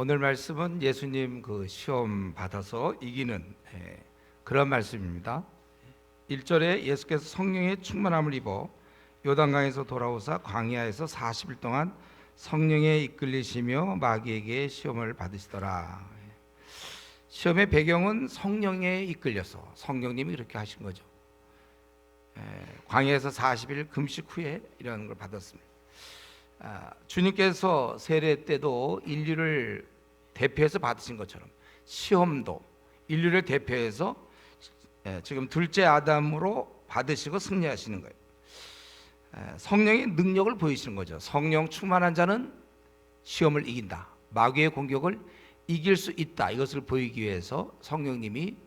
오늘 말씀은 예수님 그 시험 받아서 이기는 그런 말씀입니다. 1절에 예수께서 성령의 충만함을 입어 요단강에서 돌아오사 광야에서 40일 동안 성령에 이끌리시며 마귀에게 시험을 받으시더라. 시험의 배경은 성령에 이끌려서 성령님이 그렇게 하신 거죠. 광야에서 40일 금식 후에 이런 걸 받았습니다. 주님께서 세례 때도 인류를 대표해서 받으신 것처럼 시험도 인류를 대표해서 지금 둘째 아담으로 받으시고 승리하시는 거예요. 성령의 능력을 보이시는 거죠. 성령 충만한 자는 시험을 이긴다. 마귀의 공격을 이길 수 있다. 이것을 보이기 위해서 성령님이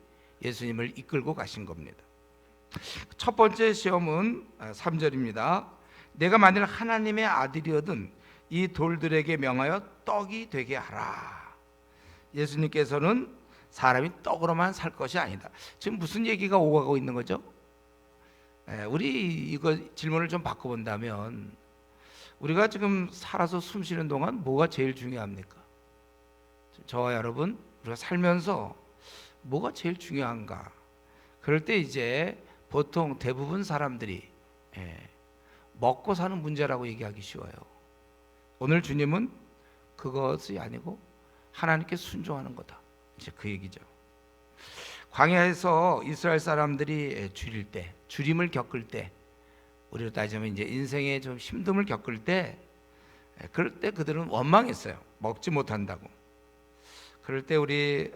예수님을 이끌고 가신 겁니다. 첫 번째 시험은 3절입니다. 내가 만일 하나님의 아들이거든 이 돌들에게 명하여 떡이 되게 하라. 예수님께서는 사람이 떡으로만 살 것이 아니다. 지금 무슨 얘기가 오가고 있는 거죠? 우리 이거 질문을 좀 바꿔본다면 우리가 지금 살아서 숨 쉬는 동안 뭐가 제일 중요합니까? 저와 여러분 우리가 살면서 뭐가 제일 중요한가? 그럴 때 이제 보통 대부분 사람들이 먹고 사는 문제라고 얘기하기 쉬워요. 오늘 주님은 그것이 아니고 하나님께 순종하는 거다. 이제 그 얘기죠. 광야에서 이스라엘 사람들이 주림을 겪을 때, 우리로 따지면 이제 인생에 좀 힘듦을 겪을 때, 그럴 때 그들은 원망했어요. 먹지 못한다고. 그럴 때 우리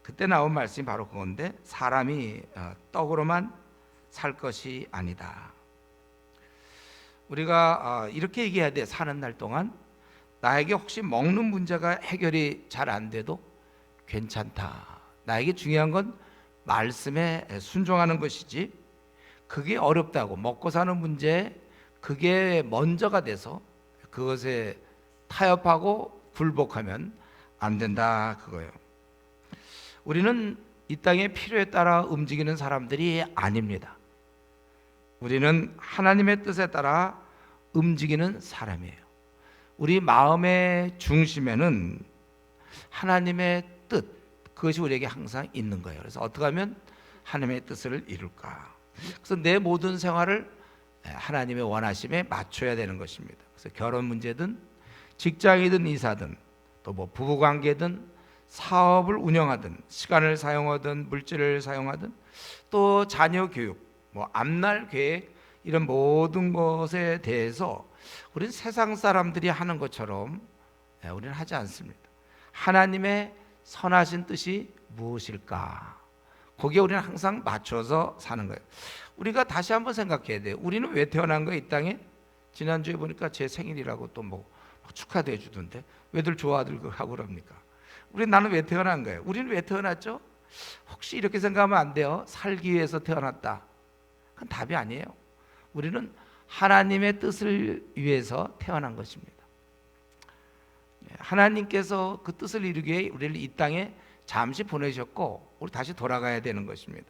그때 나온 말씀이 바로 그건데, 사람이 떡으로만 살 것이 아니다. 우리가 이렇게 얘기해야 돼. 사는 날 동안 나에게 혹시 먹는 문제가 해결이 잘 안 돼도 괜찮다. 나에게 중요한 건 말씀에 순종하는 것이지, 그게 어렵다고 먹고 사는 문제에 그게 먼저가 돼서 그것에 타협하고 굴복하면 안 된다, 그거예요. 우리는 이 땅의 필요에 따라 움직이는 사람들이 아닙니다. 우리는 하나님의 뜻에 따라 움직이는 사람이에요. 우리 마음의 중심에는 하나님의 뜻, 그것이 우리에게 항상 있는 거예요. 그래서 어떻게 하면 하나님의 뜻을 이룰까? 그래서 내 모든 생활을 하나님의 원하심에 맞춰야 되는 것입니다. 그래서 결혼 문제든 직장이든 이사든 또 뭐 부부 관계든 사업을 운영하든 시간을 사용하든 물질을 사용하든 또 자녀 교육, 뭐 앞날 계획, 이런 모든 것에 대해서 우리는 세상 사람들이 하는 것처럼 우리는 하지 않습니다. 하나님의 선하신 뜻이 무엇일까? 거기에 우리는 항상 맞춰서 사는 거예요. 우리가 다시 한번 생각해야 돼요. 우리는 왜 태어난 거예요, 이 땅에? 지난주에 보니까 제 생일이라고 또 뭐 축하해 주던데 왜들 좋아들 하고 그럽니까? 나는 왜 태어난 거예요? 우리는 왜 태어났죠? 혹시 이렇게 생각하면 안 돼요. 살기 위해서 태어났다. 그건 답이 아니에요. 우리는 하나님의 뜻을 위해서 태어난 것입니다. 하나님께서 그 뜻을 이루기 위해 우리를 이 땅에 잠시 보내셨고 우리 다시 돌아가야 되는 것입니다.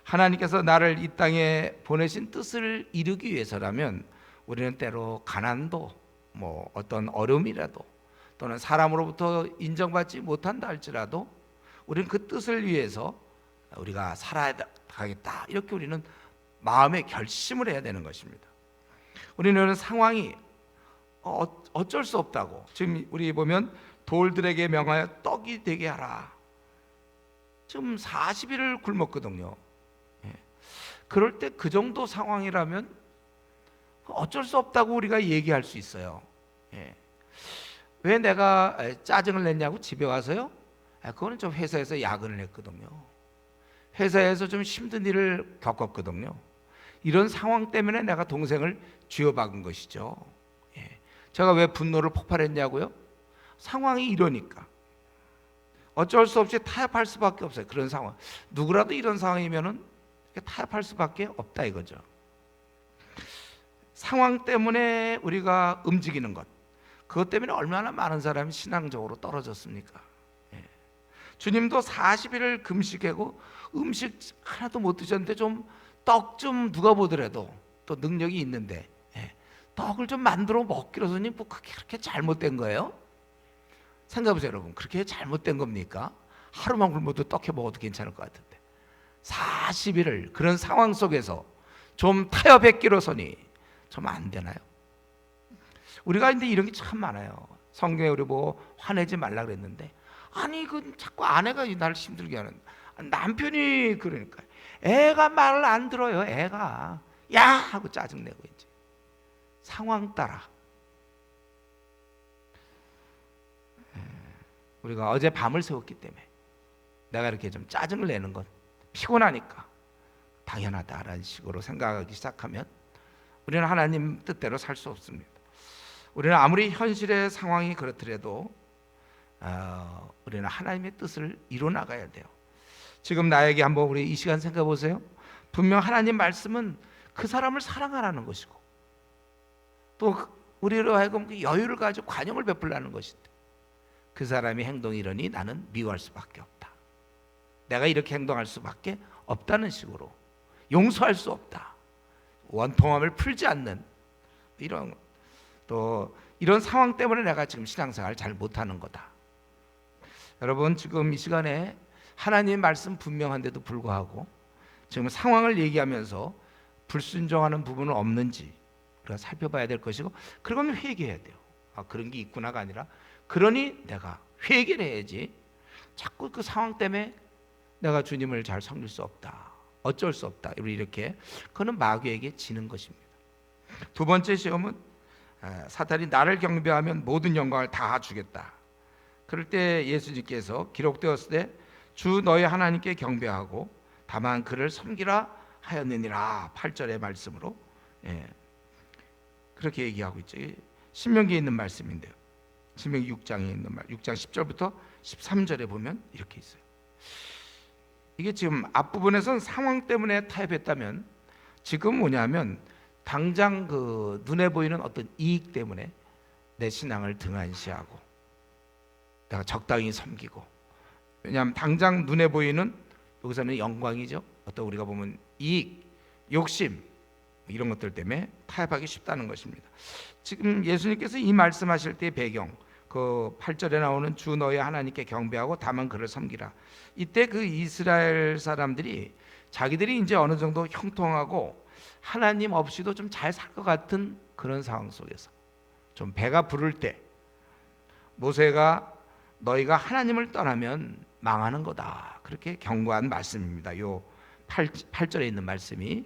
하나님께서 나를 이 땅에 보내신 뜻을 이루기 위해서라면 우리는 때로 가난도 뭐 어떤 어려움이라도 또는 사람으로부터 인정받지 못한다 할지라도 우리는 그 뜻을 위해서 우리가 살아야 가겠다, 이렇게 우리는 마음의 결심을 해야 되는 것입니다. 우리는 상황이 어쩔 수 없다고, 지금 우리 보면 돌들에게 명하여 떡이 되게 하라. 지금 40일을 굶었거든요. 그럴 때 그 정도 상황이라면 어쩔 수 없다고 우리가 얘기할 수 있어요. 왜 내가 짜증을 냈냐고 집에 와서요? 그거는 좀 회사에서 야근을 했거든요. 회사에서 좀 힘든 일을 겪었거든요. 이런 상황 때문에 내가 동생을 쥐어박은 것이죠. 제가 왜 분노를 폭발했냐고요? 상황이 이러니까 어쩔 수 없이 타협할 수밖에 없어요. 그런 상황, 누구라도 이런 상황이면은 타협할 수밖에 없다 이거죠. 상황 때문에 우리가 움직이는 것, 그것 때문에 얼마나 많은 사람이 신앙적으로 떨어졌습니까? 주님도 40일을 금식하고 음식 하나도 못 드셨는데 좀 떡 좀 누가 보더라도 또 능력이 있는데 떡을 좀 만들어 먹기로서는 뭐 그게 그렇게 잘못된 거예요? 생각해보세요 여러분. 그렇게 잘못된 겁니까? 하루만 굶어도 떡해 먹어도 괜찮을 것 같은데 40일을 그런 상황 속에서 좀 타협했기로서니 좀 안 되나요? 우리가 근데 이런 게 참 많아요. 성경에 우리 뭐 화내지 말라 그랬는데 아니 그 자꾸 아내가 나를 힘들게 하는 남편이 그러니까 애가 말을 안 들어요. 애가 야 하고 짜증내고 이제 상황 따라. 우리가 어제 밤을 새웠기 때문에 내가 이렇게 좀 짜증을 내는 건 피곤하니까 당연하다라는 식으로 생각하기 시작하면 우리는 하나님 뜻대로 살 수 없습니다. 우리는 아무리 현실의 상황이 그렇더라도 우리는 하나님의 뜻을 이뤄 나가야 돼요. 지금 나에게 한번 우리 이 시간 생각해 보세요. 분명 하나님 말씀은 그 사람을 사랑하라는 것이고 또 우리로 하여금 그 여유를 가지고 관용을 베풀라는 것인데 그 사람의 행동이 이러니 나는 미워할 수밖에 없다. 내가 이렇게 행동할 수밖에 없다는 식으로 용서할 수 없다. 원통함을 풀지 않는 이런 또 이런 상황 때문에 내가 지금 신앙생활을 잘 못하는 거다. 여러분 지금 이 시간에 하나님 말씀 분명한데도 불구하고 지금 상황을 얘기하면서 불순종하는 부분은 없는지 우리가 살펴봐야 될 것이고 그러면 회개해야 돼요. 그런 게 있구나가 아니라 그러니 내가 회개를 해야지 자꾸 그 상황 때문에 내가 주님을 잘 섬길 수 없다. 어쩔 수 없다. 이렇게 그거는 마귀에게 지는 것입니다. 두 번째 시험은 사탄이 나를 경배하면 모든 영광을 다 주겠다. 그럴 때 예수님께서 기록되었을 때 주 너희 하나님께 경배하고 다만 그를 섬기라 하였느니라 8절의 말씀으로 그렇게 얘기하고 있죠. 신명기에 있는 말씀인데요. 신명기 6장에 있는 말 6장 10절부터 13절에 보면 이렇게 있어요. 이게 지금 앞부분에서는 상황 때문에 타협했다면 지금 뭐냐면 당장 그 눈에 보이는 어떤 이익 때문에 내 신앙을 등한시하고 내가 적당히 섬기고 왜냐하면 당장 눈에 보이는 여기서는 영광이죠. 어떤 우리가 보면 이익, 욕심 이런 것들 때문에 타협하기 쉽다는 것입니다. 지금 예수님께서 이 말씀하실 때의 배경 그 8절에 나오는 주 너희 하나님께 경배하고 다만 그를 섬기라. 이때 그 이스라엘 사람들이 자기들이 이제 어느 정도 형통하고 하나님 없이도 좀 잘 살 것 같은 그런 상황 속에서 좀 배가 부를 때 모세가 너희가 하나님을 떠나면 망하는 거다. 그렇게 경고한 말씀입니다. 요 8절에 있는 말씀이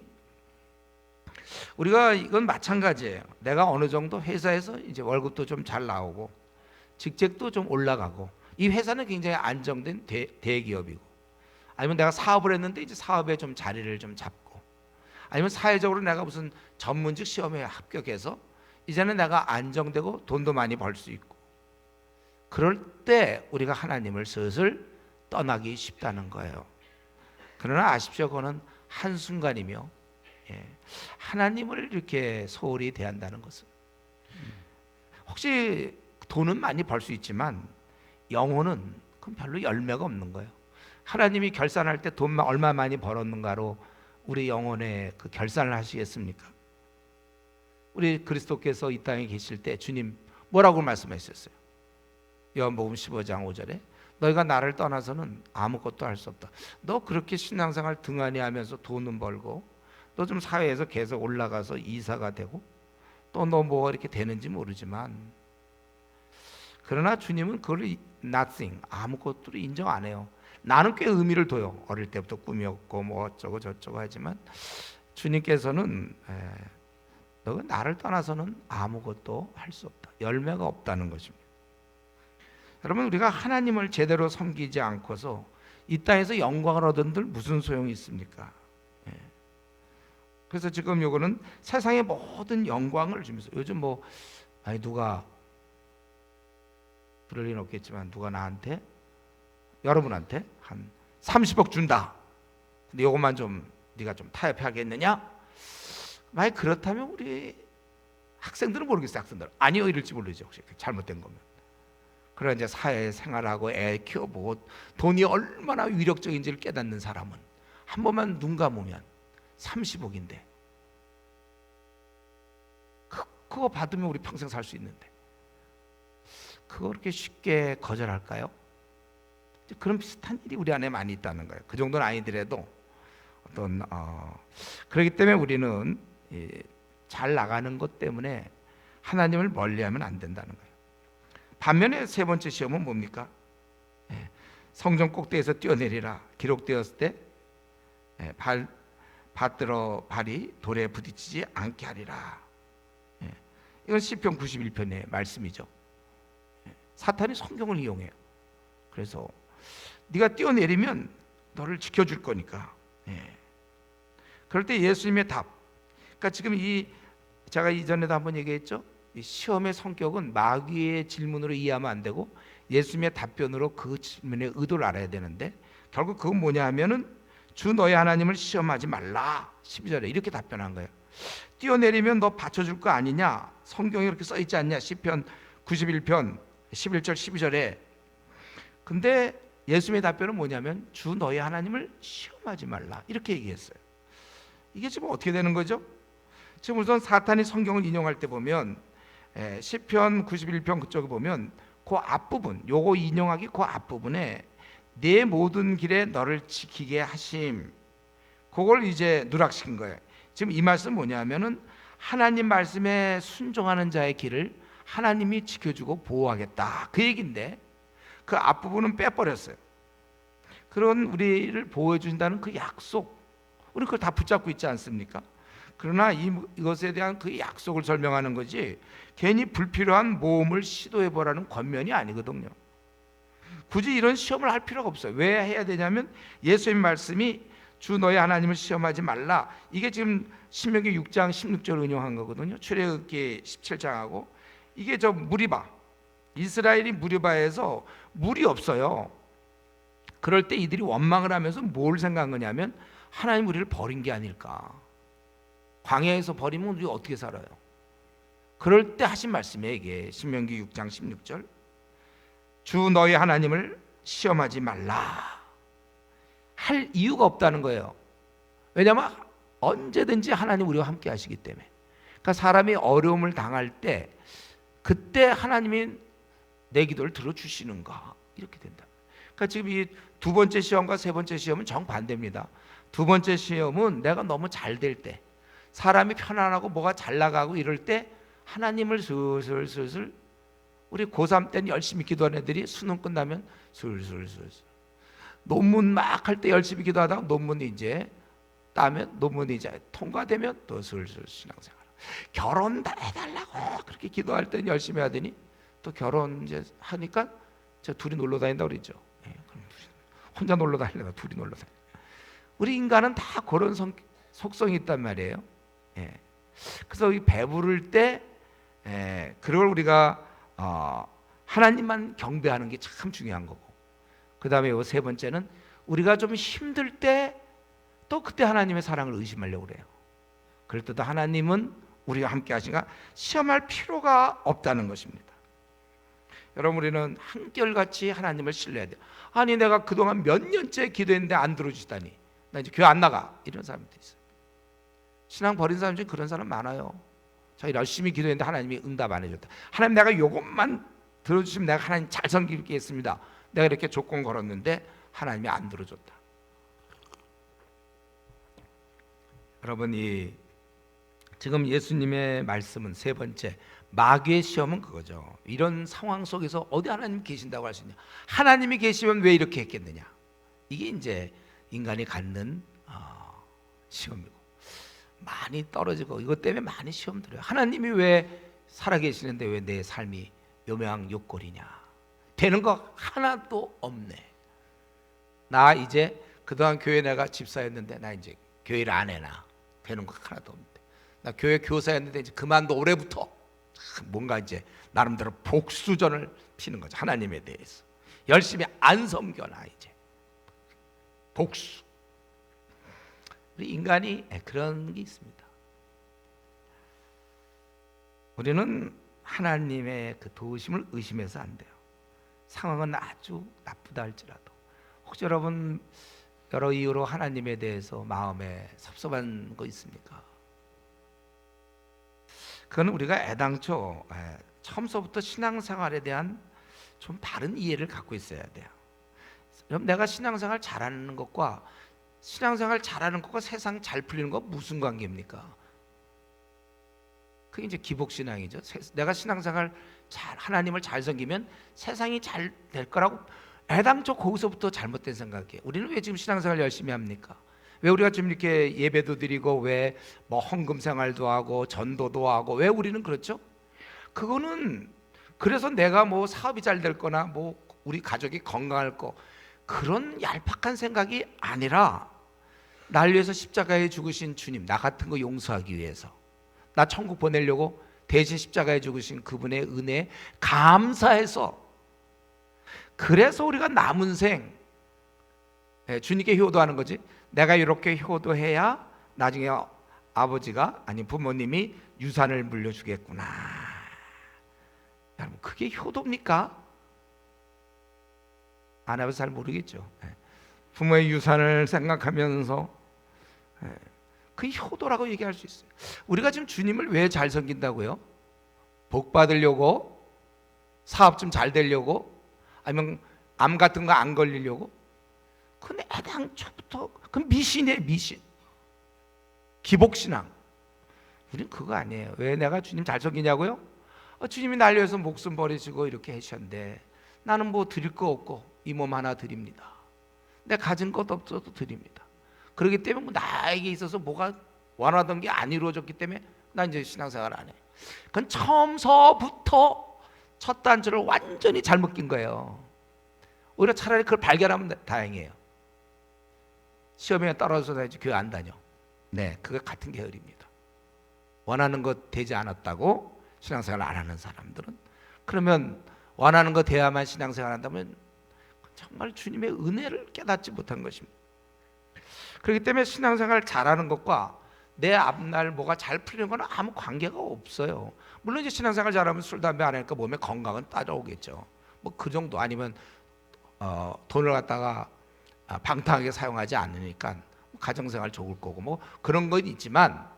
우리가 이건 마찬가지예요. 내가 어느 정도 회사에서 이제 월급도 좀 잘 나오고 직책도 좀 올라가고 이 회사는 굉장히 안정된 대기업이고 아니면 내가 사업을 했는데 이제 사업에 좀 자리를 좀 잡고 아니면 사회적으로 내가 무슨 전문직 시험에 합격해서 이제는 내가 안정되고 돈도 많이 벌 수 있고 그럴 때 우리가 하나님을 슬슬 떠나기 쉽다는 거예요. 그러나 아십시오. 그거는 한순간이며 하나님을 이렇게 소홀히 대한다는 것은 혹시 돈은 많이 벌 수 있지만 영혼은 그건 별로 열매가 없는 거예요. 하나님이 결산할 때 돈 얼마 많이 벌었는가로 우리 영혼의 그 결산을 하시겠습니까? 우리 그리스도께서 이 땅에 계실 때 주님 뭐라고 말씀하셨어요? 요한복음 15장 5절에 너희가 나를 떠나서는 아무것도 할 수 없다. 너 그렇게 신앙생활 등한히 하면서 돈은 벌고 너 좀 사회에서 계속 올라가서 이사가 되고 또 너 뭐 이렇게 되는지 모르지만 그러나 주님은 그걸 nothing 아무것도 인정 안 해요. 나는 꽤 의미를 둬요. 어릴 때부터 꿈이었고 뭐 어쩌고 저쩌고 하지만 주님께서는 너가 나를 떠나서는 아무것도 할 수 없다. 열매가 없다는 것입니다. 여러분 우리가 하나님을 제대로 섬기지 않고서 이 땅에서 영광을 얻은들 무슨 소용이 있습니까? 그래서 지금 요거는 세상의 모든 영광을 주면서 요즘 뭐 아니 누가 그럴 리는 없겠지만 누가 나한테 여러분한테 한 30억 준다. 근데 요것만 좀 네가 좀 타협하겠느냐? 만약 그렇다면 우리 학생들은 모르겠어요. 학생들 아니요 이럴지 모르죠. 혹시 잘못된 거면. 그러나 이제 사회 생활하고 애 키워보고 돈이 얼마나 위력적인지를 깨닫는 사람은 한 번만 눈 감으면 30억인데 그거 받으면 우리 평생 살 수 있는데 그거 그렇게 쉽게 거절할까요? 그런 비슷한 일이 우리 안에 많이 있다는 거예요. 그 정도는 아니더라도 어떤 그렇기 때문에 우리는 잘 나가는 것 때문에 하나님을 멀리하면 안 된다는 거예요. 반면에 세 번째 시험은 뭡니까? 성전 꼭대기에서 뛰어내리라 기록되었을 때 받들어 발이 돌에 부딪히지 않게 하리라. 이건 시편 91편의 말씀이죠. 사탄이 성경을 이용해요. 그래서 네가 뛰어내리면 너를 지켜줄 거니까. 그럴 때 예수님의 답. 그러니까 지금 제가 이전에도 한번 얘기했죠. 이 시험의 성격은 마귀의 질문으로 이해하면 안 되고 예수님의 답변으로 그 질문의 의도를 알아야 되는데, 결국 그건 뭐냐 하면은 주 너의 하나님을 시험하지 말라. 12절에 이렇게 답변한 거예요. 뛰어내리면 너 받쳐줄 거 아니냐? 성경에 그렇게 써 있지 않냐? 시편 91편 11절 12절에. 근데 예수님의 답변은 뭐냐면 주 너의 하나님을 시험하지 말라 이렇게 얘기했어요. 이게 지금 어떻게 되는 거죠? 지금 우선 사탄이 성경을 인용할 때 보면 시편 91편 그쪽에 보면 그 앞부분, 요거 인용하기 그 앞부분에 내 모든 길에 너를 지키게 하심, 그걸 이제 누락시킨 거예요. 지금 이 말씀 뭐냐면은 하나님 말씀에 순종하는 자의 길을 하나님이 지켜주고 보호하겠다 그 얘기인데, 그 앞부분은 빼버렸어요. 그런 우리를 보호해 주신다는 그 약속, 우리 그걸 다 붙잡고 있지 않습니까? 그러나 이것에 대한 그 약속을 설명하는 거지 괜히 불필요한 모험을 시도해 보라는 권면이 아니거든요. 굳이 이런 시험을 할 필요가 없어요. 왜 해야 되냐면 예수님 말씀이 주 너의 하나님을 시험하지 말라, 이게 지금 신명기 6장 16절을 인용한 거거든요. 출애굽기 17장하고 이게 저 무리바, 이스라엘이 무리바에서 물이 없어요. 그럴 때 이들이 원망을 하면서 뭘 생각한 거냐면 하나님 우리를 버린 게 아닐까, 광야에서 버리면 우리 어떻게 살아요? 그럴 때 하신 말씀이에요. 이게 신명기 6장 16절, 주 너의 하나님을 시험하지 말라. 할 이유가 없다는 거예요. 왜냐하면 언제든지 하나님 우리와 함께 하시기 때문에. 그러니까 사람이 어려움을 당할 때 그때 하나님이 내 기도를 들어주시는가, 이렇게 된다. 그러니까 지금 이 두 번째 시험과 세 번째 시험은 정반대입니다. 두 번째 시험은 내가 너무 잘 될 때, 사람이 편안하고 뭐가 잘 나가고 이럴 때 하나님을 슬슬, 우리 고3 때는 열심히 기도하는 애들이 수능 끝나면 슬슬 논문 막 할 때 열심히 기도하다가 논문이 이제 따면, 논문이 이제 통과되면 또 슬슬 신앙생활, 결혼 해달라고 그렇게 기도할 때는 열심히 하더니 또 결혼 이제 하니까 저 둘이 놀러 다닌다 그러죠. 그럼 혼자 놀러 다니려다 둘이 놀러 다니. 우리 인간은 다 그런 속성이 있단 말이에요. 그래서 이 배부를 때 그걸 우리가 하나님만 경배하는 게 참 중요한 거고, 그 다음에 이 세 번째는 우리가 좀 힘들 때 또 그때 하나님의 사랑을 의심하려고 그래요. 그럴 때도 하나님은 우리가 함께 하시니까 시험할 필요가 없다는 것입니다. 여러분, 우리는 한결같이 하나님을 신뢰해야 돼요. 아니 내가 그동안 몇 년째 기도했는데 안 들어주시다니 나 이제 교회 안 나가, 이런 사람도 있어요. 신앙 버린 사람 중에 그런 사람 많아요. 자기 열심히 기도했는데 하나님이 응답 안 해줬다. 하나님 내가 요것만 들어주시면 내가 하나님 잘 섬기겠습니다. 내가 이렇게 조건 걸었는데 하나님이 안 들어줬다. 여러분, 지금 예수님의 말씀은 세 번째, 마귀의 시험은 그거죠. 이런 상황 속에서 어디 하나님 계신다고 할 수 있냐? 하나님이 계시면 왜 이렇게 했겠느냐? 이게 이제 인간이 갖는 시험이고, 많이 떨어지고 이것 때문에 많이 시험 들어요. 하나님이 왜 살아계시는데 왜 내 삶이 요명욕골이냐? 되는 거 하나도 없네. 나 이제 그동안 교회 내가 집사였는데 나 이제 교회를 안 해나. 되는 거 하나도 없는데. 나 교회 교사였는데 이제 그만둬 올해부터. 뭔가 이제 나름대로 복수전을 피는 거죠. 하나님에 대해서 열심히 안 섬겨나 이제 복수. 우리 인간이 그런 게 있습니다. 우리는 하나님의 그 도우심을 의심해서 안 돼요. 상황은 아주 나쁘다 할지라도. 혹시 여러분 여러 이유로 하나님에 대해서 마음에 섭섭한 거 있습니까? 그건 우리가 애당초 처음서부터 신앙생활에 대한 좀 다른 이해를 갖고 있어야 돼요. 그럼 내가 신앙생활 잘하는 것과 세상 잘 풀리는 거 무슨 관계입니까? 그게 이제 기복신앙이죠. 내가 신앙생활 하나님을 잘 섬기면 세상이 잘 될 거라고 애당초 거기서부터 잘못된 생각이에요. 우리는 왜 지금 신앙생활 열심히 합니까? 왜 우리가 지금 이렇게 예배도 드리고 왜 뭐 헌금 생활도 하고 전도도 하고 왜 우리는 그렇죠? 그거는 그래서 내가 뭐 사업이 잘 될 거나 뭐 우리 가족이 건강할 거 그런 얄팍한 생각이 아니라 날 위해서 십자가에 죽으신 주님, 나 같은 거 용서하기 위해서 나 천국 보내려고 대신 십자가에 죽으신 그분의 은혜에 감사해서, 그래서 우리가 남은 생 주님께 효도하는 거지. 내가 이렇게 효도해야 나중에 아버지가 아니 부모님이 유산을 물려주겠구나. 여러분 그게 효도입니까? 안 해봐서 잘 모르겠죠. 부모의 유산을 생각하면서 그게 효도라고 얘기할 수 있어요. 우리가 지금 주님을 왜 잘 섬긴다고요? 복 받으려고? 사업 좀 잘 되려고? 아니면 암 같은 거 안 걸리려고? 그건 애당초부터 그 미신이에요. 미신, 기복신앙. 우리는 그거 아니에요. 왜 내가 주님 잘 섬기냐고요? 주님이 날 위해서 목숨 버리시고 이렇게 하셨는데 나는 뭐 드릴 거 없고 이 몸 하나 드립니다. 내 가진 것 없어도 드립니다. 그렇기 때문에 뭐 나에게 있어서 뭐가 원하던 게 안 이루어졌기 때문에 나 이제 신앙생활 안 해. 그건 처음서부터 첫 단추를 완전히 잘못 낀 거예요. 오히려 차라리 그걸 발견하면 다행이에요. 시험에 떨어져서 이제 교회 안 다녀. 네, 그거 같은 계열입니다. 원하는 것 되지 않았다고 신앙생활 안 하는 사람들은, 그러면 원하는 것 돼야만 신앙생활 한다면 정말 주님의 은혜를 깨닫지 못한 것입니다. 그렇기 때문에 신앙생활 잘하는 것과 내 앞날 뭐가 잘 풀리는 건 아무 관계가 없어요. 물론 이제 신앙생활 잘하면 술 담배 안 하니까 몸에 건강은 따라오겠죠. 뭐 그 정도. 아니면 돈을 갖다가 방탕하게 사용하지 않으니까 가정생활 좋을 거고 뭐 그런 건 있지만,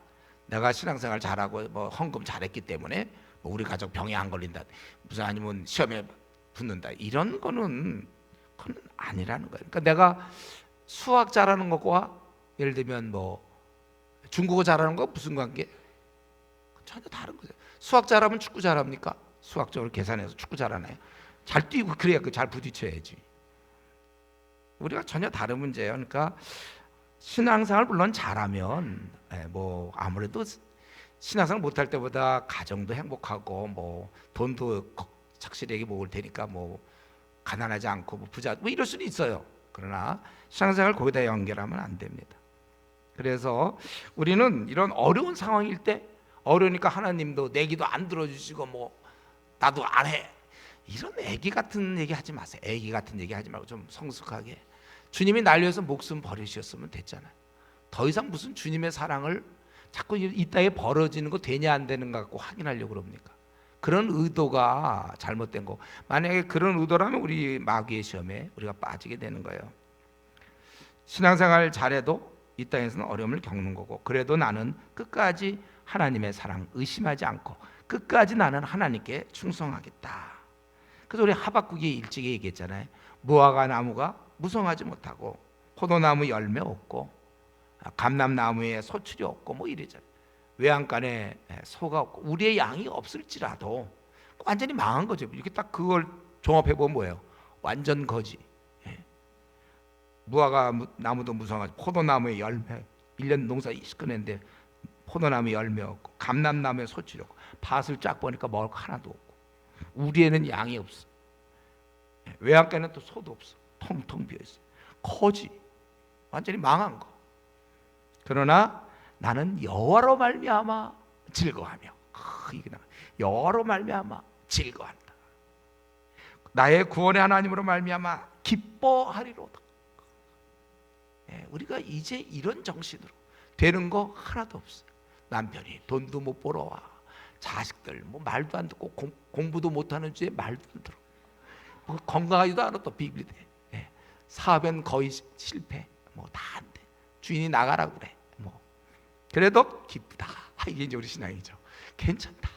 내가 신앙생활 잘하고 뭐 헌금 잘했기 때문에 뭐 우리 가족 병에 안 걸린다, 무슨 아니면 시험에 붙는다, 이런 거는 그건 아니라는 거예요. 그러니까 내가 수학 잘하는 것과 예를 들면 뭐 중국어 잘하는 거 무슨 관계? 전혀 다른 거죠. 수학 잘하면 축구 잘합니까? 수학적으로 계산해서 축구 잘하나요? 잘 뛰고 그래야 잘 부딪혀야지. 우리가 전혀 다른 문제예요. 그러니까 신앙생활 물론 잘하면 뭐 아무래도 신앙생활 못할 때보다 가정도 행복하고 뭐 돈도 착실하게 모을 테니까 뭐 가난하지 않고 뭐 부자 뭐 이럴 수는 있어요. 그러나 신앙생활 거기다 연결하면 안 됩니다. 그래서 우리는 이런 어려운 상황일 때, 어려우니까 하나님도 내 기도 안 들어주시고 뭐 나도 안 해, 이런 애기 같은 얘기 하지 마세요. 애기 같은 얘기 하지 말고 좀 성숙하게 주님이 날 위해서 목숨 버리셨으면 됐잖아요. 더 이상 무슨 주님의 사랑을 자꾸 이 땅에 벌어지는 거 되냐 안 되는 거 갖고 확인하려고 그럽니까? 그런 의도가 잘못된 거. 만약에 그런 의도라면 우리 마귀의 시험에 우리가 빠지게 되는 거예요. 신앙생활 잘해도 이 땅에서는 어려움을 겪는 거고, 그래도 나는 끝까지 하나님의 사랑 의심하지 않고 끝까지 나는 하나님께 충성하겠다. 그래서 우리 하박국이 일찍이 얘기했잖아요. 무화과 나무가 무성하지 못하고 포도나무 열매 없고 감람나무에 소출이 없고 뭐 이러잖아요. 외양간에 소가 없고 우리의 양이 없을지라도 완전히 망한 거죠. 이렇게 딱 그걸 종합해 보면 뭐예요? 완전 거지. 무화과 나무도 무성하지, 포도나무에 열매 1년 농사 시끄는데 포도나무에 열매 없고 감람나무에 소출이 없고 밭을 쫙 보니까 먹을 거 하나도 없고 우리에는 양이 없어. 외양간에는 또 소도 없어. 텅텅 비어있어. 거지. 완전히 망한 거. 그러나 나는 여호와로 말미암아 즐거워하며, 여호와로 말미암아 즐거워한다. 나의 구원의 하나님으로 말미암아 기뻐하리로다. 우리가 이제 이런 정신으로 되는 거 하나도 없어요. 남편이 돈도 못 벌어와, 자식들 뭐 말도 안 듣고 공부도 못하는 주에 말도 안 들어, 뭐 건강하지도 않아, 또 비빌대. 사업엔 거의 실패, 뭐 다 안 돼. 주인이 나가라고 그래. 뭐 그래도 기쁘다. 이게 이제 우리 신앙이죠. 괜찮다.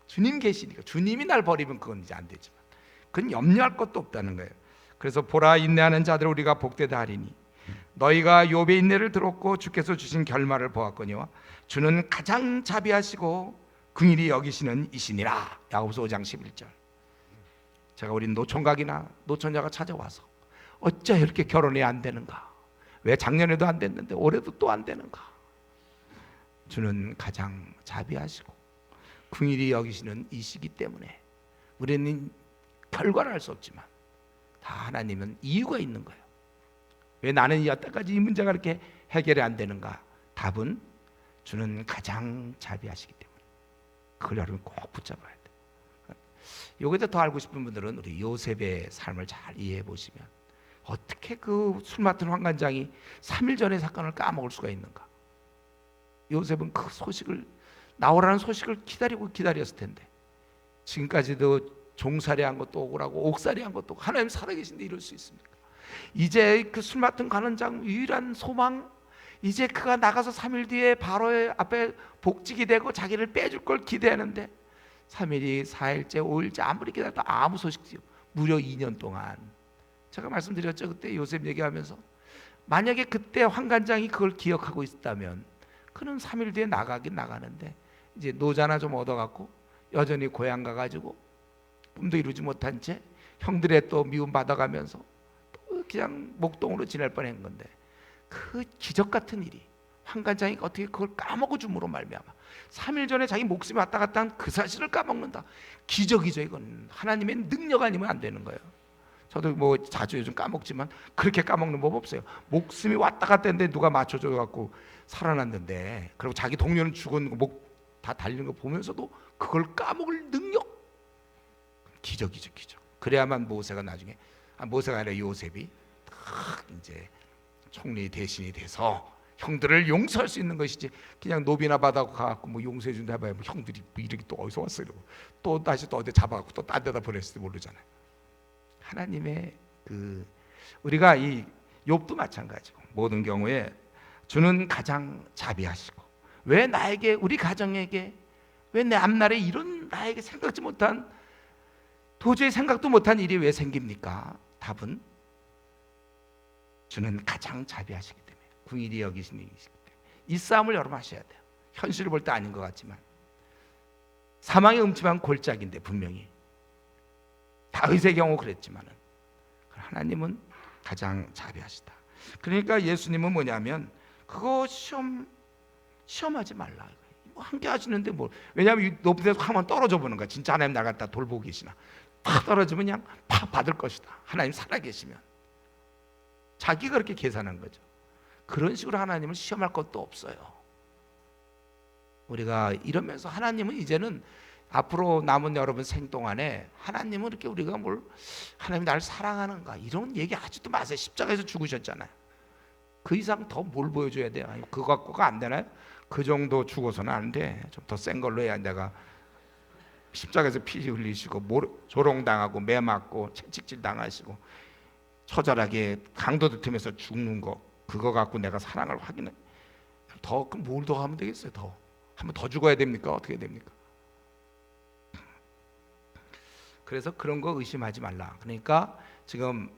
주님 계시니까. 주님이 날 버리면 그건 이제 안 되지만 그건 염려할 것도 없다는 거예요. 그래서 보라, 인내하는 자들 우리가 복되다 하리니 너희가 욥의 인내를 들었고 주께서 주신 결말을 보았거니와 주는 가장 자비하시고 긍휼히 여기시는 이시니라. 야고보서 5장 11절. 제가 우리 노총각이나 노처녀가 찾아와서 어째 이렇게 결혼이 안 되는가, 왜 작년에도 안 됐는데 올해도 또 안 되는가, 주는 가장 자비하시고 긍휼히 여기시는 이시기 때문에 우리는 결과를 알 수 없지만 다 하나님은 이유가 있는 거예요. 왜 나는 여태까지 이 문제가 이렇게 해결이 안 되는가? 답은 주는 가장 자비하시기 때문에. 그걸 여러분 꼭 붙잡아야 돼요. 여기서 더 알고 싶은 분들은 우리 요셉의 삶을 잘 이해해 보시면 어떻게 그 술 맡은 환관장이 3일 전의 사건을 까먹을 수가 있는가? 요셉은 그 소식을, 나오라는 소식을 기다렸을 텐데 지금까지도 종살이한 것도 억울하고 옥살이한 것도 억울하고 하나님 살아계신데 이럴 수 있습니까? 이제 그 술 맡은 관원장 유일한 소망, 이제 그가 나가서 3일 뒤에 바로의 앞에 복직이 되고 자기를 빼줄 걸 기대하는데 3일이 4일째 5일째 아무리 기다려도 아무 소식이요. 무려 2년 동안. 제가 말씀드렸죠, 그때 요셉 얘기하면서 만약에 그때 환관장이 그걸 기억하고 있다면 그는 3일 뒤에 나가긴 나가는데 이제 노자나 좀 얻어갖고 여전히 고향 가가지고 꿈도 이루지 못한 채 형들의 또 미움 받아가면서 또 그냥 목동으로 지낼 뻔한 건데, 그 기적 같은 일이 환관장이 어떻게 그걸 까먹어 줌으로 말미암아 3일 전에 자기 목숨이 왔다 갔다 한 그 사실을 까먹는다. 기적이죠. 이건 하나님의 능력 아니면 안 되는 거예요. 저도 뭐 자주 요즘 까먹지만 그렇게 까먹는 법 없어요. 목숨이 왔다 갔다 했는데 누가 맞춰줘 갖고 살아났는데, 그리고 자기 동료는 죽은 거 목 다 달리는 거 보면서도 그걸 까먹을 능력, 기적이죠, 기적. 그래야만 모세가 나중에, 모세가 아니라 요셉이 딱 이제 총리 대신이 돼서 형들을 용서할 수 있는 것이지, 그냥 노비나 받아고 가갖고 뭐 용서해 준다 해봐야 뭐 형들이 뭐 이렇게 또 어디서 왔어 이러고 또 다시 또 어디 잡아갖고 또 딴 데다 보냈을지 모르잖아요. 하나님의 그, 우리가 이 욥도 마찬가지고 모든 경우에 주는 가장 자비하시고, 왜 나에게, 우리 가정에게, 왜 내 앞날에 이런 나에게 생각지 못한, 도저히 생각도 못한 일이 왜 생깁니까? 답은 주는 가장 자비하시기 때문에, 긍휼히 여기시는 이시기 때문에. 이 싸움을 여러분 하셔야 돼요. 현실을 볼 때 아닌 것 같지만 사망의 음침한 골짜기인데, 분명히 다윗의 경우 그랬지만은 하나님은 가장 자비하시다. 그러니까 예수님은 뭐냐면 그거 시험하지 말라. 뭐 함께 하시는데 뭘? 왜냐하면 이 높은 데서 한번 떨어져 보는 거야. 진짜 하나님 날 갖다 돌보고 계시나? 팍 떨어지면 그냥 팍 받을 것이다. 하나님 살아계시면. 자기가 그렇게 계산한 거죠. 그런 식으로 하나님을 시험할 것도 없어요. 우리가 이러면서 하나님은 이제는 앞으로 남은 여러분 생 동안에 하나님은 이렇게 우리가 뭘, 하나님 나를 사랑하는가 이런 얘기 하지도 마세요. 십자가에서 죽으셨잖아요. 그 이상 더 뭘 보여줘야 돼요? 아니, 그거 갖고가 안 되나요? 그 정도 죽어서는 안 돼. 좀 더 센 걸로 해야 내가 십자가에서 피 흘리시고 조롱당하고 매 맞고 채찍질 당하시고 처절하게 강도들 틈에서 죽는 거, 그거 갖고 내가 사랑을 확인해. 더, 그럼 뭘 더 하면 되겠어요? 더 한번 더 죽어야 됩니까? 어떻게 됩니까? 그래서 그런 거 의심하지 말라. 그러니까 지금